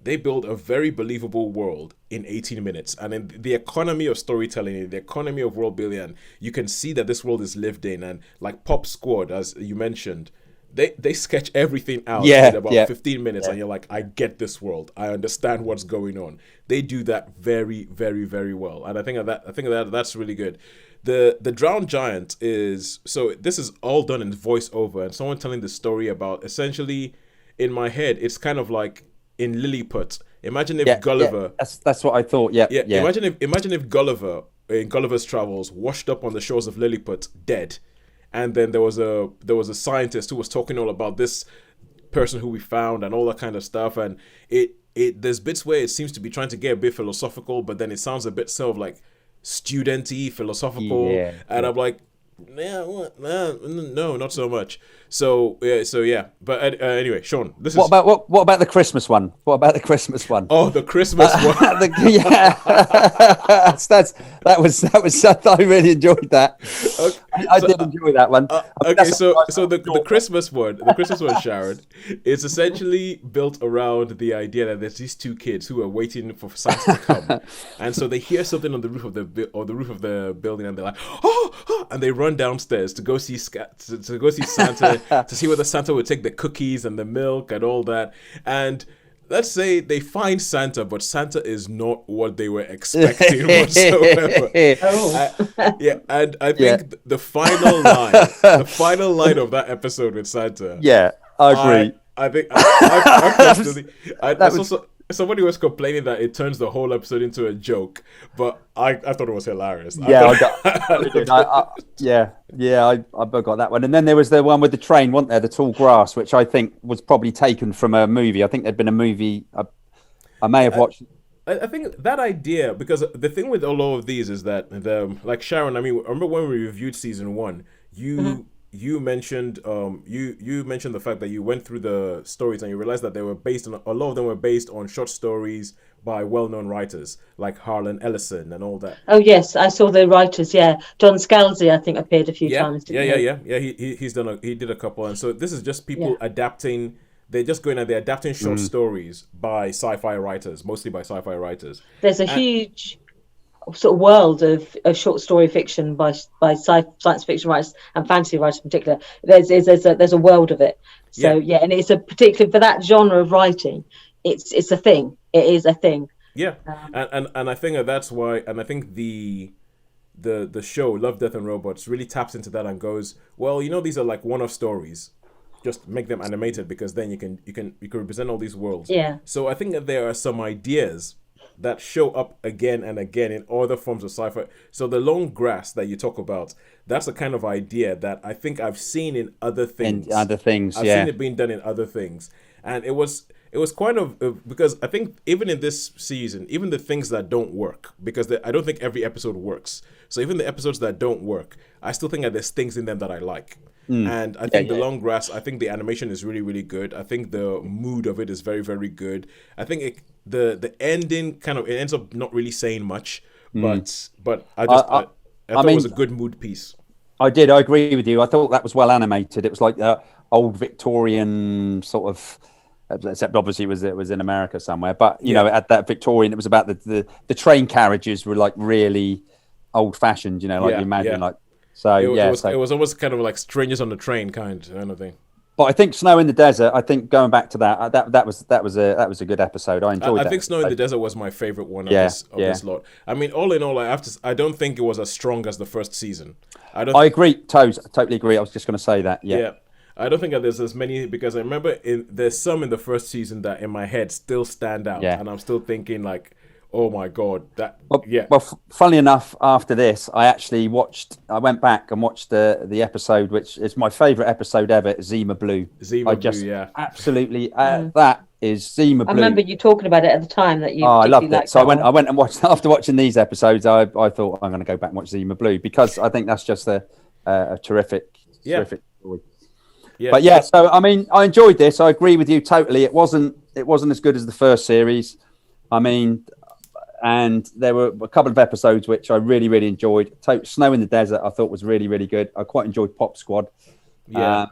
They build a very believable world in 18 minutes. And in the economy of storytelling, in the economy of world building, you can see that this world is lived in. And like Pop Squad, as you mentioned, they sketch everything out in about 15 minutes, and you're like, I get this world. I understand what's going on. They do that very, very, very well, and I think that's really good. The Drowned Giant is, so this is all done in voiceover and someone telling the story about, essentially, in my head, it's kind of like in Lilliput. Imagine if Gulliver. That's what I thought. Yeah. Imagine if Gulliver in Gulliver's Travels washed up on the shores of Lilliput dead. And then there was a scientist who was talking all about this person who we found and all that kind of stuff. And there's bits where it seems to be trying to get a bit philosophical, but then it sounds a bit sort of like studenty, philosophical, Yeah, and I'm like, no, not so much. So yeah. But anyway, Shaun, this is What about the Christmas one? What about the Christmas one? oh the Christmas one. Yeah, that was I really enjoyed that. Okay, I did enjoy that one. I mean, Okay, that's so the Christmas one, Sharon, is essentially built around the idea that there's these two kids who are waiting for Santa to come, and so they hear something on the roof of the building, and they're like, oh, and they run downstairs to go see to go see Santa to see whether Santa would take the cookies and the milk and all that, and. Let's say they find Santa, but Santa is not what they were expecting whatsoever. Yeah, and I think the final line of that episode with Santa. Yeah, I agree. I think I personally, that's also somebody was complaining that it turns the whole episode into a joke, but I thought it was hilarious. Yeah, I got that one. And then there was the one with the train, wasn't there? The tall grass, which I think was probably taken from a movie. I think there'd been a movie. I may have watched. I think that idea, because the thing with all of these is that like Sharon. I mean, remember when we reviewed season 1? You mentioned you mentioned the fact that you went through the stories and you realized that they were based on a lot of them were based on short stories by well-known writers like Harlan Ellison and all that. Oh yes, I saw the writers. Yeah, John Scalzi, I think, appeared a few times. Yeah. He did a couple, and so this is just people adapting. They're just going and they're adapting short stories by sci-fi writers, mostly by sci-fi writers. There's a huge sort of world of short story fiction by science fiction writers and fantasy writers in particular. There's a world of it. So and it's a particular for that genre of writing. It's a thing. It is a thing. Yeah, and I think that's why. And I think the show Love, Death and Robots really taps into that and goes, well, these are like one-off stories. Just make them animated, because then you can represent all these worlds. Yeah. So I think that there are some ideas that show up again and again in other forms of sci-fi. So the long grass that you talk about, that's the kind of idea that I think I've seen in other things. I've seen it being done in other things. And it was kind of, because I think even in this season, even the things that don't work, because I don't think every episode works. So even the episodes that don't work, I still think that there's things in them that I like. And I think the long grass, I think the animation is really, really good. I think the mood of it is very, very good. I think the ending it ends up not really saying much, but I thought it was a good mood piece. I agree with you. I thought that was well animated. It was like old Victorian sort of, except obviously it was in America somewhere. But you know, at that Victorian, it was about the train carriages were like really old fashioned. You imagine like. So it was almost kind of like Strangers on the Train kind of thing. But I think Snow in the Desert. I think going back to that was a good episode. I enjoyed that. I think Snow in the Desert was my favorite one of this lot. I mean, all in all, I don't think it was as strong as the first season. I agree, totally agree. I was just going to say that. Yeah. I don't think that there's as many, because I remember there's some in the first season that in my head still stand out, and I'm still thinking like, oh my God, Well, funnily enough, after this, I went back and watched the episode, which is my favourite episode ever, Zima Blue. Absolutely, that is Zima Blue. I remember you talking about it at the time that you. I loved it. So I went and watched, after watching these episodes, I thought I'm going to go back and watch Zima Blue, because I think that's just a terrific story. Yeah. But so I mean, I enjoyed this. I agree with you totally. It wasn't as good as the first series. I mean. And there were a couple of episodes which I really, really enjoyed. Snow in the Desert, I thought was really, really good. I quite enjoyed Pop Squad. Yeah.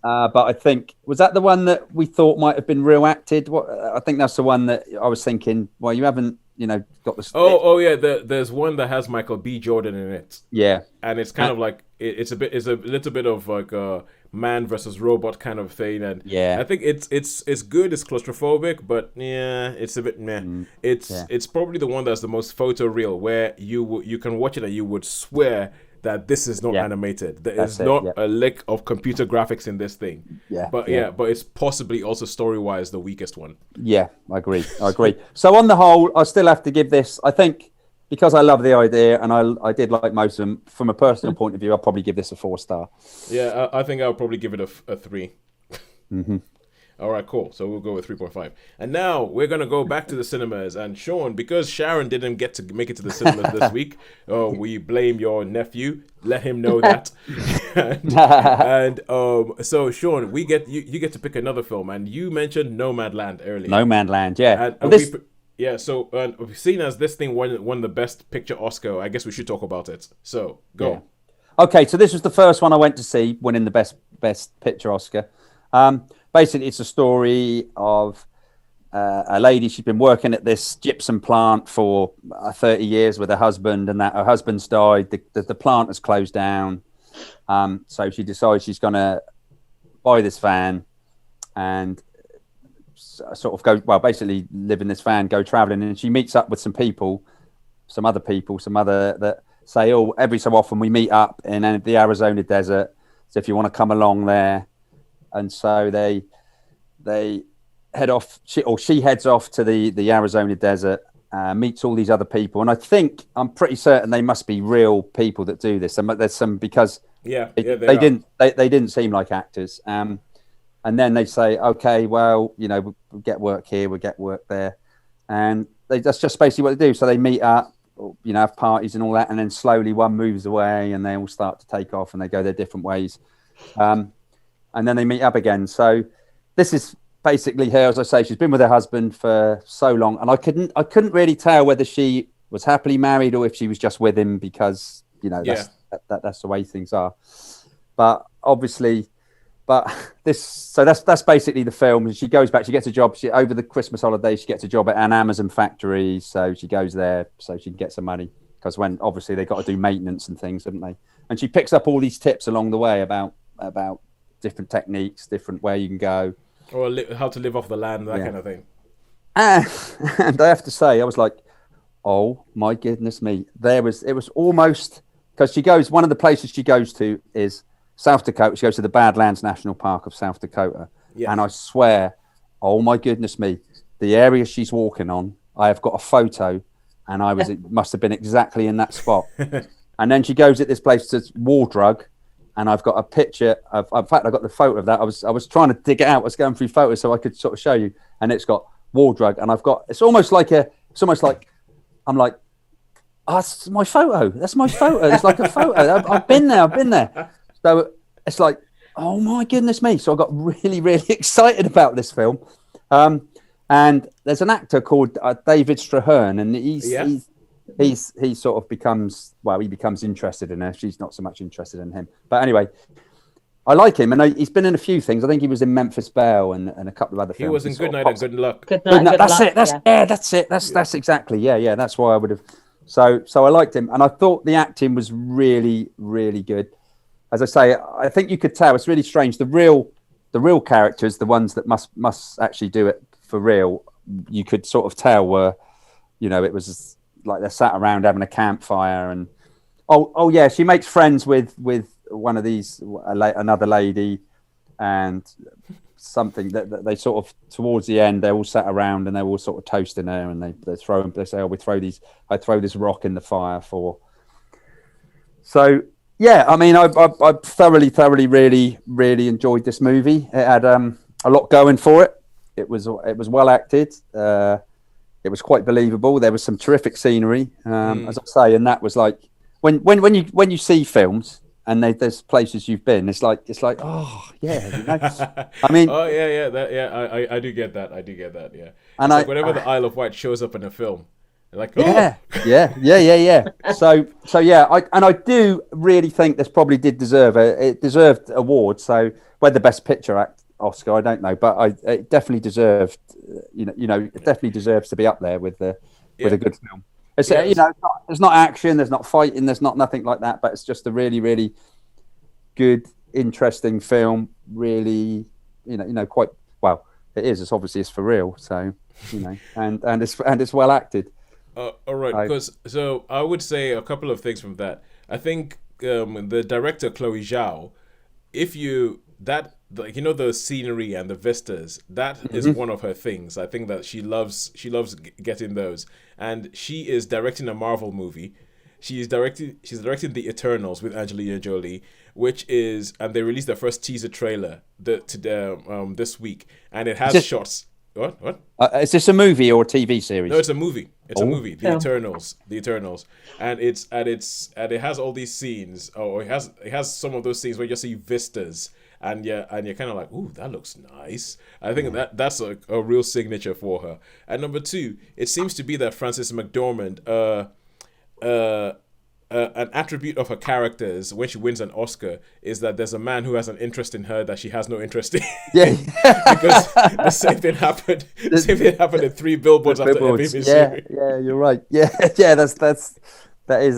But I think, was that the one that we thought might have been real acted? I think that's the one that I was thinking, well, you haven't, got the... Oh yeah, there's one that has Michael B. Jordan in it. Yeah. And it's kind of like, it's a little bit of like a man versus robot kind of thing. And I think it's good, it's claustrophobic, but it's a bit meh. It's probably the one that's the most photoreal, where you can watch it and you would swear that this is not animated. There is not a lick of computer graphics in this thing. But it's possibly also story-wise the weakest one. Yeah, I agree. So on the whole, I still have to give this, I think, because I love the idea and I did like most of them, from a personal point of view, I'll probably give this a 4-star. Yeah, I think I'll probably give it a 3. Mm-hmm. All right, cool. So we'll go with 3.5. And now we're going to go back to the cinemas. And Shaun, because Sharon didn't get to make it to the cinemas this week, we blame your nephew. Let him know that. So Shaun, you get to pick another film. And you mentioned Nomadland earlier. Nomadland, yeah. Seeing as this thing won the Best Picture Oscar, I guess we should talk about it. So, go. Yeah. Okay, so this was the first one I went to see, winning the Best Picture Oscar. Basically, it's a story of a lady. She's been working at this gypsum plant for 30 years with her husband, and that her husband's died. The plant has closed down. So she decides she's going to buy this van and sort of basically live in this van, go traveling. And she meets up with some other that say, oh, every so often we meet up in the Arizona desert. So if you want to come along there. And so they head off. She heads off to the Arizona desert, meets all these other people, and I'm pretty certain they must be real people that do this. And there's some because they didn't seem like actors. And then they say, okay, well, we'll get work here, we'll get work there, and that's just basically what they do. So they meet up, have parties and all that, and then slowly one moves away, and they all start to take off, and they go their different ways. And then they meet up again. So this is basically her, as I say, she's been with her husband for so long. And I couldn't really tell whether she was happily married or if she was just with him because, that's the way things are. But obviously, that's basically the film. And she goes back, she gets a job. Over the Christmas holidays, she gets a job at an Amazon factory. So she goes there so she can get some money. Because when obviously they got to do maintenance and things, haven't they? And she picks up all these tips along the way about different techniques, different where you can go, or how to live off the land, that kind of thing. And I have to say, I was like, oh my goodness me! It was almost because she goes. One of the places she goes to is South Dakota. She goes to the Badlands National Park of South Dakota, and I swear, oh my goodness me, the area she's walking on, I have got a photo, and it must have been exactly in that spot. And then she goes at this place that's War Drug. And I've got a picture of, in fact, I got the photo of that. I was trying to dig it out. I was going through photos so I could sort of show you. And it's got War Drug. And it's almost like I'm like, oh, that's my photo. That's my photo. It's like a photo. I've been there. So it's like, oh my goodness me. So I got really, really excited about this film. And there's an actor called David Strahern, and he sort of becomes interested in her. She's not so much interested in him. But anyway, I like him, and he's been in a few things. I think he was in Memphis Belle and a couple of other films. He was in Good Night and Good Luck. Good Night, that's Luck, it. That's it. That's exactly. Yeah. That's why I would have. So I liked him, and I thought the acting was really, really good. As I say, I think you could tell. It's really strange. The real characters, the ones that must actually do it for real, you could sort of tell were, it was like they're sat around having a campfire, and she makes friends with one of these another lady, and something that they sort of towards the end they're all sat around and they're all sort of toasting her, and they say, oh, I throw this rock in the fire for. So yeah, I mean, I thoroughly really, really enjoyed this movie. It had a lot going for it. It was well acted. It was quite believable. There was some terrific scenery, as I say, and that was like when you see films and there's places you've been, it's like oh yeah, I mean, oh yeah, I do get that. Yeah, and like whenever the Isle of Wight shows up in a film, like yeah. So yeah, I do really think this probably did deserve it deserved awards. So whether Best Picture Oscar, I don't know, but it definitely deserved. It definitely deserves to be up there with a good film. It's there's not action, there's not fighting, there's not nothing like that, but it's just a really, really good, interesting film. Really, quite well. It is. It's obviously it's for real. So and it's well acted. All right, because so I would say a couple of things from that. I think the director Chloe Zhao, the scenery and the vistas, that is one of her things. I think that she loves getting those, and she is directing a Marvel movie, She's directing The Eternals with Angelina Jolie, and they released their first teaser trailer this week, and it has shots. What? Is this a movie or a TV series? No, it's a movie. It's a movie. The Eternals, and it has all these scenes. Oh, it has some of those scenes where you just see vistas, and you're kind of like, ooh, that looks nice. I think that's a real signature for her. And number two, it seems to be that Frances McDormand, an attribute of her characters when she wins an Oscar is that there's a man who has an interest in her that she has no interest in. Yeah. Because the same thing happened. The same thing happened in 3 Billboards after every series. Yeah, you're right. Yeah, that's that's very,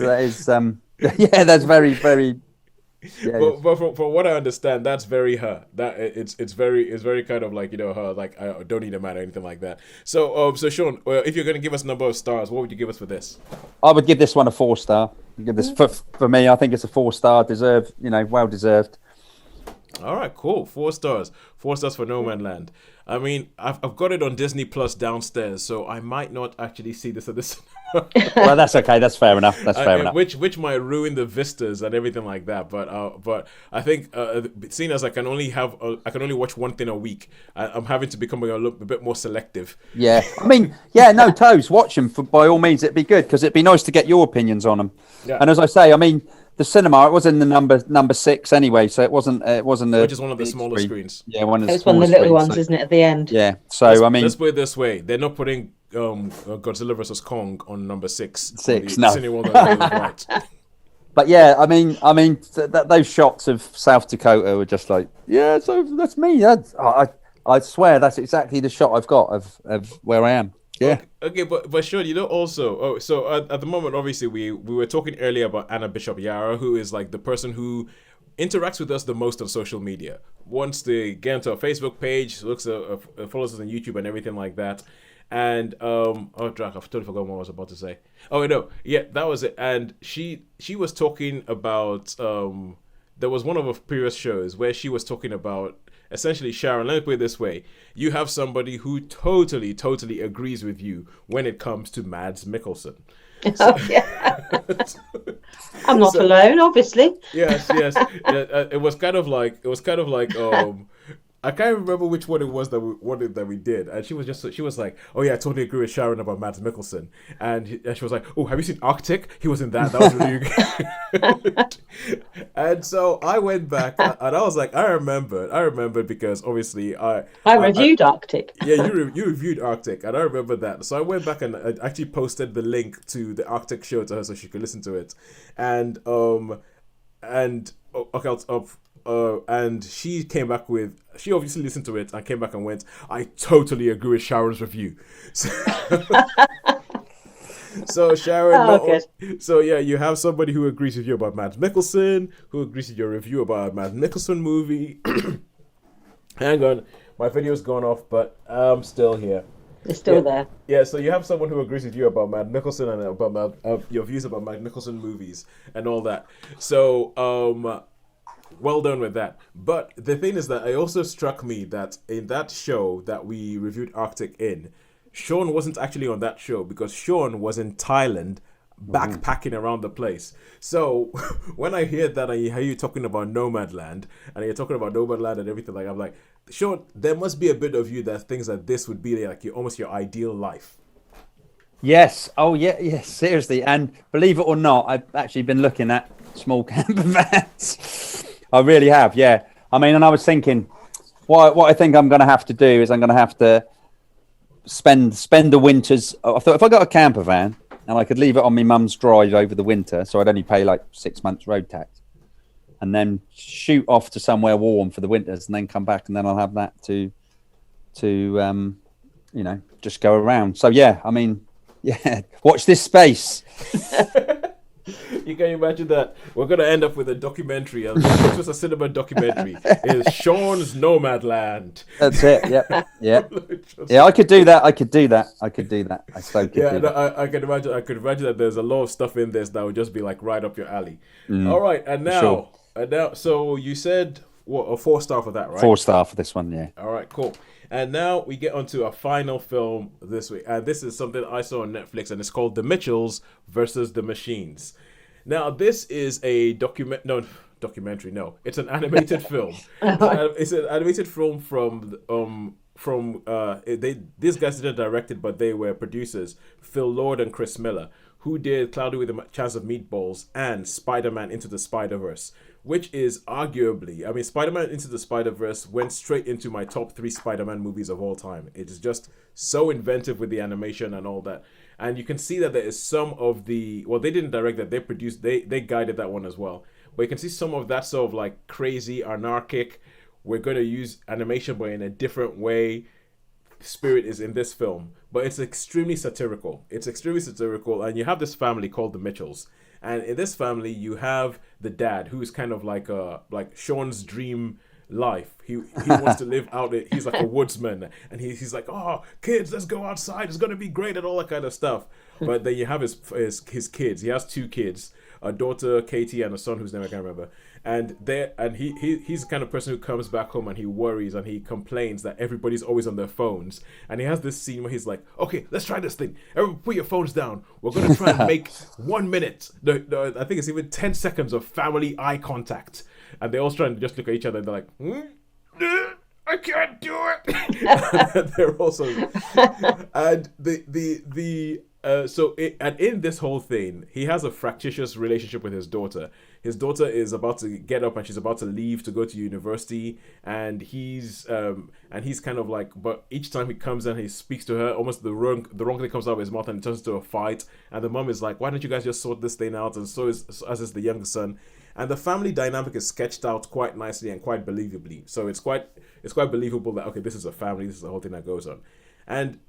very. Yeah, but from what I understand, that's very her. That it's very kind of like, you know, her, like, I don't need a man or anything like that. So Shaun, if you're gonna give us a number of stars, what would you give us for this? I would give this one a 4-star. Give this for me. I think it's a 4-star. Deserved, well deserved. All right, cool. 4 stars. 4 stars for Nomadland. I mean, I've got it on Disney Plus downstairs, so I might not actually see this at this. Well, that's okay. That's fair enough. Enough. Which might ruin the vistas and everything like that. But I think seeing as I can only watch one thing a week, I'm having to become a bit more selective. Yeah, I mean, no, Toes, watch them by all means. It'd be good because it'd be nice to get your opinions on them. Yeah. And as I say, I mean, the cinema, it was in the number 6 anyway, so it wasn't which is one of the smaller screens. Yeah, one of the it's one of the little ones, isn't it, at the end? Yeah. So let's put it this way: they're not putting Godzilla VS Kong on number 6. No. Right. But yeah, I mean, those shots of South Dakota were just like, yeah, so that's me. I swear that's exactly the shot I've got of where I am. Yeah. Okay, but Shaun, also. So at the moment, obviously, we were talking earlier about Anna Bishop Yara, who is like the person who interacts with us the most on social media. Once they get into our Facebook page, follows us on YouTube and everything like that. And Drac, I've totally forgotten what I was about to say. Oh no, yeah, that was it. And she was talking about there was one of her previous shows where she was talking about essentially, Sharon, let me put it this way. You have somebody who totally agrees with you when it comes to Mads Mikkelsen. Yeah. I'm not alone, obviously. Yes. It was kind of like I can't remember which one it was that we did, and she was like, oh yeah, I totally agree with Sharon about Mads Mikkelsen, and she was like, oh, have you seen Arctic? He was in that was really good. And so I went back and I was like, I remembered because obviously I reviewed Arctic. Yeah, you reviewed Arctic, and I remember that. So I went back and I actually posted the link to the Arctic show to her so she could listen to it, and she came back with, she obviously listened to it and came back and went, I totally agree with Sharon's review. So Sharon, so yeah, you have somebody who agrees with you about Mads Mikkelsen, who agrees with your review about a Mads Mikkelsen movie. Hang on, my video's gone off, but I'm still here. It's still there. Yeah, so you have someone who agrees with you about Mads Mikkelsen and about your views about Mads Mikkelsen movies and all that. So, well done with that. But the thing is that it also struck me that in that show that we reviewed Arctic in, Shaun wasn't actually on that show because Shaun was in Thailand backpacking around the place. So when I hear that, I hear you talking about Nomadland and you're talking about Nomadland and everything, like I'm like, Shaun, there must be a bit of you that thinks that this would be like almost your ideal life. Yes. Oh yeah. Yes. Seriously. And believe it or not, I've actually been looking at small camper vans. I really have. Yeah. I mean, and I was thinking, what I think I'm going to have to do is I'm going to have to spend the winters. I thought if I got a camper van and I could leave it on my mum's drive over the winter, so I'd only pay like 6 months road tax, and then shoot off to somewhere warm for the winters, and then come back, and then I'll have that to just go around. So yeah, I mean, yeah, watch this space. You can imagine that we're going to end up with a documentary. This was a cinema documentary. It's Shaun's Nomadland. That's it. Yep. Yeah. Yeah, I could do that. I so could do that. I could do that. I can imagine. I could imagine that there's a lot of stuff in this that would just be like right up your alley. All right, and now, so you said what, a 4-star for that, right? 4-star for this one, yeah. All right, cool. And now we get onto our final film this week. And this is something I saw on Netflix, and it's called The Mitchells versus the Machines. Now, this is a documentary. No, it's an animated film. It's an animated film these guys didn't direct it, but they were producers, Phil Lord and Chris Miller, who did Cloudy with a Chance of Meatballs and Spider-Man Into the Spider-Verse, which is arguably, I mean, Spider-Man Into the Spider-Verse went straight into my top 3 Spider-Man movies of all time. It is just so inventive with the animation and all that. And you can see that there is some of the, well, they didn't direct that, they guided that one as well. But you can see some of that sort of like crazy, anarchic, we're going to use animation but in a different way spirit is in this film. But it's extremely satirical. And you have this family called the Mitchells. And in this family, you have the dad, who is kind of like Shaun's dream life. He wants to live out it. He's like a woodsman, and he's like, oh, kids, let's go outside. It's gonna be great and all that kind of stuff. But then you have his kids. He has 2 kids, a daughter, Katie, and a son whose name I can't remember. And he's the kind of person who comes back home and he worries and he complains that everybody's always on their phones. And he has this scene where he's like, okay, let's try this thing. Everyone put your phones down. We're going to try and make 1 minute. No, I think it's even 10 seconds of family eye contact. And they all try and just look at each other and they're like, I can't do it. They're also, and and in this whole thing, he has a fractious relationship with his daughter. His daughter is about to get up and she's about to leave to go to university, and he's kind of like, but each time he comes in, he speaks to her, almost the wrong thing comes out of his mouth, and it turns into a fight. And the mom is like, why don't you guys just sort this thing out? And so as is the younger son. And the family dynamic is sketched out quite nicely and quite believably. So it's quite believable that, okay, this is a family, this is the whole thing that goes on. And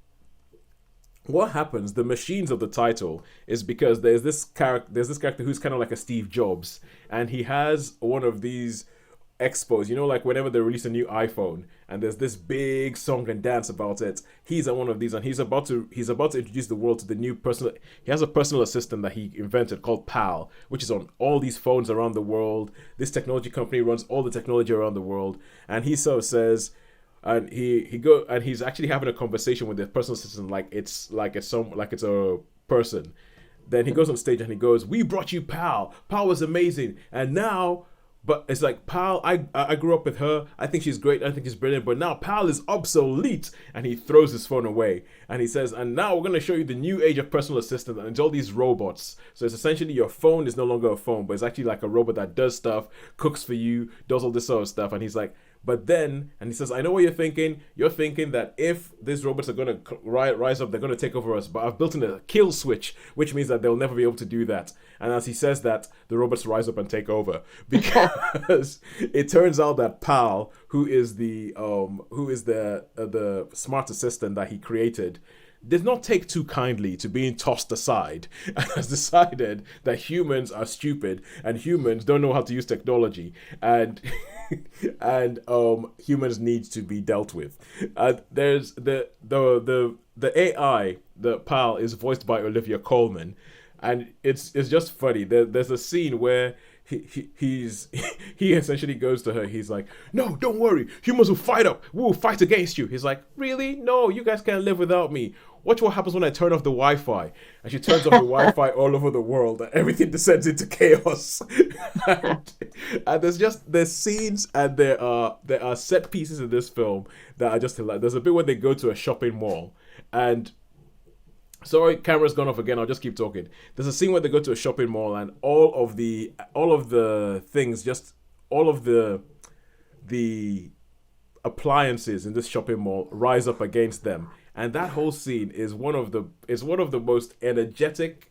what happens, the machines of the title, is because there's this character who's kind of like a Steve Jobs, and he has one of these expos, you know, like whenever they release a new iPhone and there's this big song and dance about it, he's at one of these, and he's about to introduce the world to the new personal. He has a personal assistant that he invented called Pal, which is on all these phones around the world. This technology company runs all the technology around the world, and he sort of says, and he's actually having a conversation with the personal assistant like it's a person. Then he goes on stage and he goes, "We brought you Pal. Pal was amazing, and now." But it's like, Pal, I grew up with her. I think she's great. I think she's brilliant. But now Pal is obsolete. And he throws his phone away. And he says, and now we're going to show you the new age of personal assistant. And it's all these robots. So it's essentially your phone is no longer a phone, but it's actually like a robot that does stuff, cooks for you, does all this sort of stuff. And he's like, but then, and he says, I know what you're thinking. You're thinking that if these robots are going to rise up, they're going to take over us. But I've built in a kill switch, which means that they'll never be able to do that. And as he says that, the robots rise up and take over. Because it turns out that Pal, who is the smart assistant that he created, did not take too kindly to being tossed aside and has decided that humans are stupid and humans don't know how to use technology, and humans need to be dealt with. There's the AI, the Pal, is voiced by Olivia Colman, and it's just funny. There's a scene where he essentially goes to her. He's like, no, don't worry, humans will fight up. We will fight against you. He's like, really? No, you guys can't live without me. Watch what happens when I turn off the Wi-Fi. And she turns off the Wi-Fi all over the world, and everything descends into chaos. and there's scenes, and there are set pieces in this film that are just hilarious. There's a bit where they go to a shopping mall, and sorry, camera's gone off again. I'll just keep talking. There's a scene where they go to a shopping mall, and all of the appliances in this shopping mall rise up against them. And that whole scene is one of the most energetic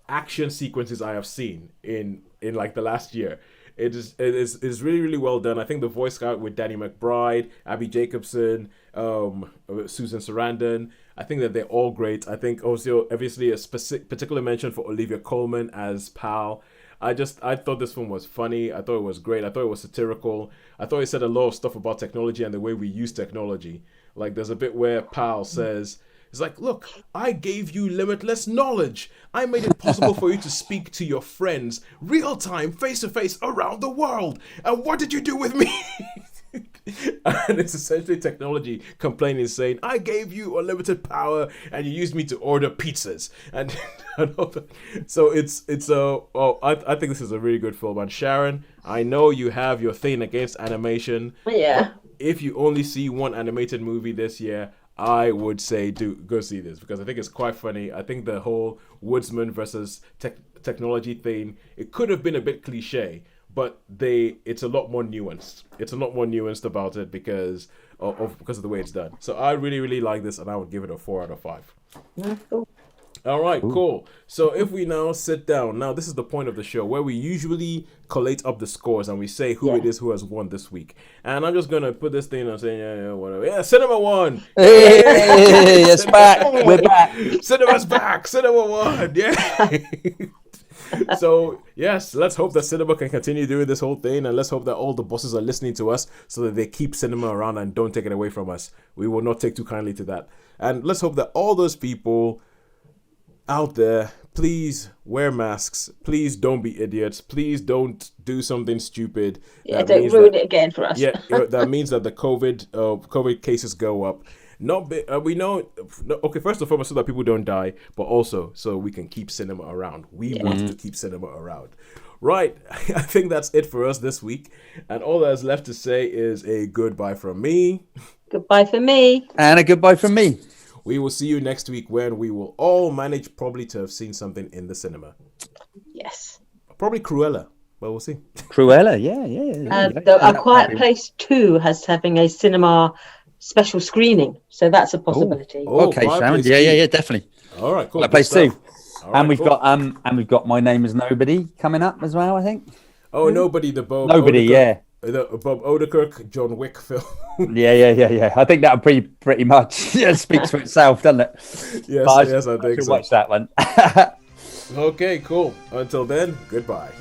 action sequences I have seen in like the last year. It is really, really well done. I think the voice cast with Danny McBride, Abby Jacobson, Susan Sarandon, I think that they're all great. I think also obviously a particular mention for Olivia Colman as Pal. I thought this film was funny. I thought it was great. I thought it was satirical. I thought it said a lot of stuff about technology and the way we use technology. Like there's a bit where Pal says, it's like, look, I gave you limitless knowledge. I made it possible for you to speak to your friends real time, face to face around the world. And what did you do with me? And it's essentially technology complaining, saying, I gave you unlimited power and you used me to order pizzas. And so I think this is a really good film. And Sharon, I know you have your thing against animation. Yeah. If you only see one animated movie this year, I would say go see this, because I think it's quite funny. I think the whole woodsman versus technology thing, it could have been a bit cliche, but it's a lot more nuanced. It's a lot more nuanced about it because of the way it's done. So I really, really like this, and I would give it a 4 out of 5. Yeah, cool. All right, cool. So if we now sit down, now this is the point of the show where we usually collate up the scores and we say who it is who has won this week. And I'm just gonna put this thing and say, yeah, whatever. Yeah, Cinema won. Hey, it's back. We're back. Cinema's back. Cinema won. Yeah. So yes, let's hope that cinema can continue doing this whole thing, and let's hope that all the bosses are listening to us so that they keep cinema around and don't take it away from us. We will not take too kindly to that. And let's hope that all those people out there, please wear masks. Please don't be idiots. Please don't do something stupid. Yeah, don't ruin it again for us. Yeah, that means that the COVID cases go up. We know. Okay, first and foremost, so that people don't die, but also so we can keep cinema around. We want to keep cinema around. Right, I think that's it for us this week, and all that's left to say is a goodbye from me. Goodbye from me. And a goodbye from me. We will see you next week when we will all manage probably to have seen something in the cinema. Yes. Probably Cruella, but we'll see. Cruella, yeah. A Quiet Place 2 has having a cinema special screening, so that's a possibility. Okay, Sharon. Yeah, definitely. All right, cool. Quiet Place 2. Right, and we've got My Name Is Nobody coming up as well, I think. Oh, Nobody, the Bob. Nobody, The Bob Odenkirk, John Wick film. Yeah. I think that'll be pretty much speaks for itself, doesn't it? Yes, I think so. Watch that one. Okay, cool. Until then, goodbye.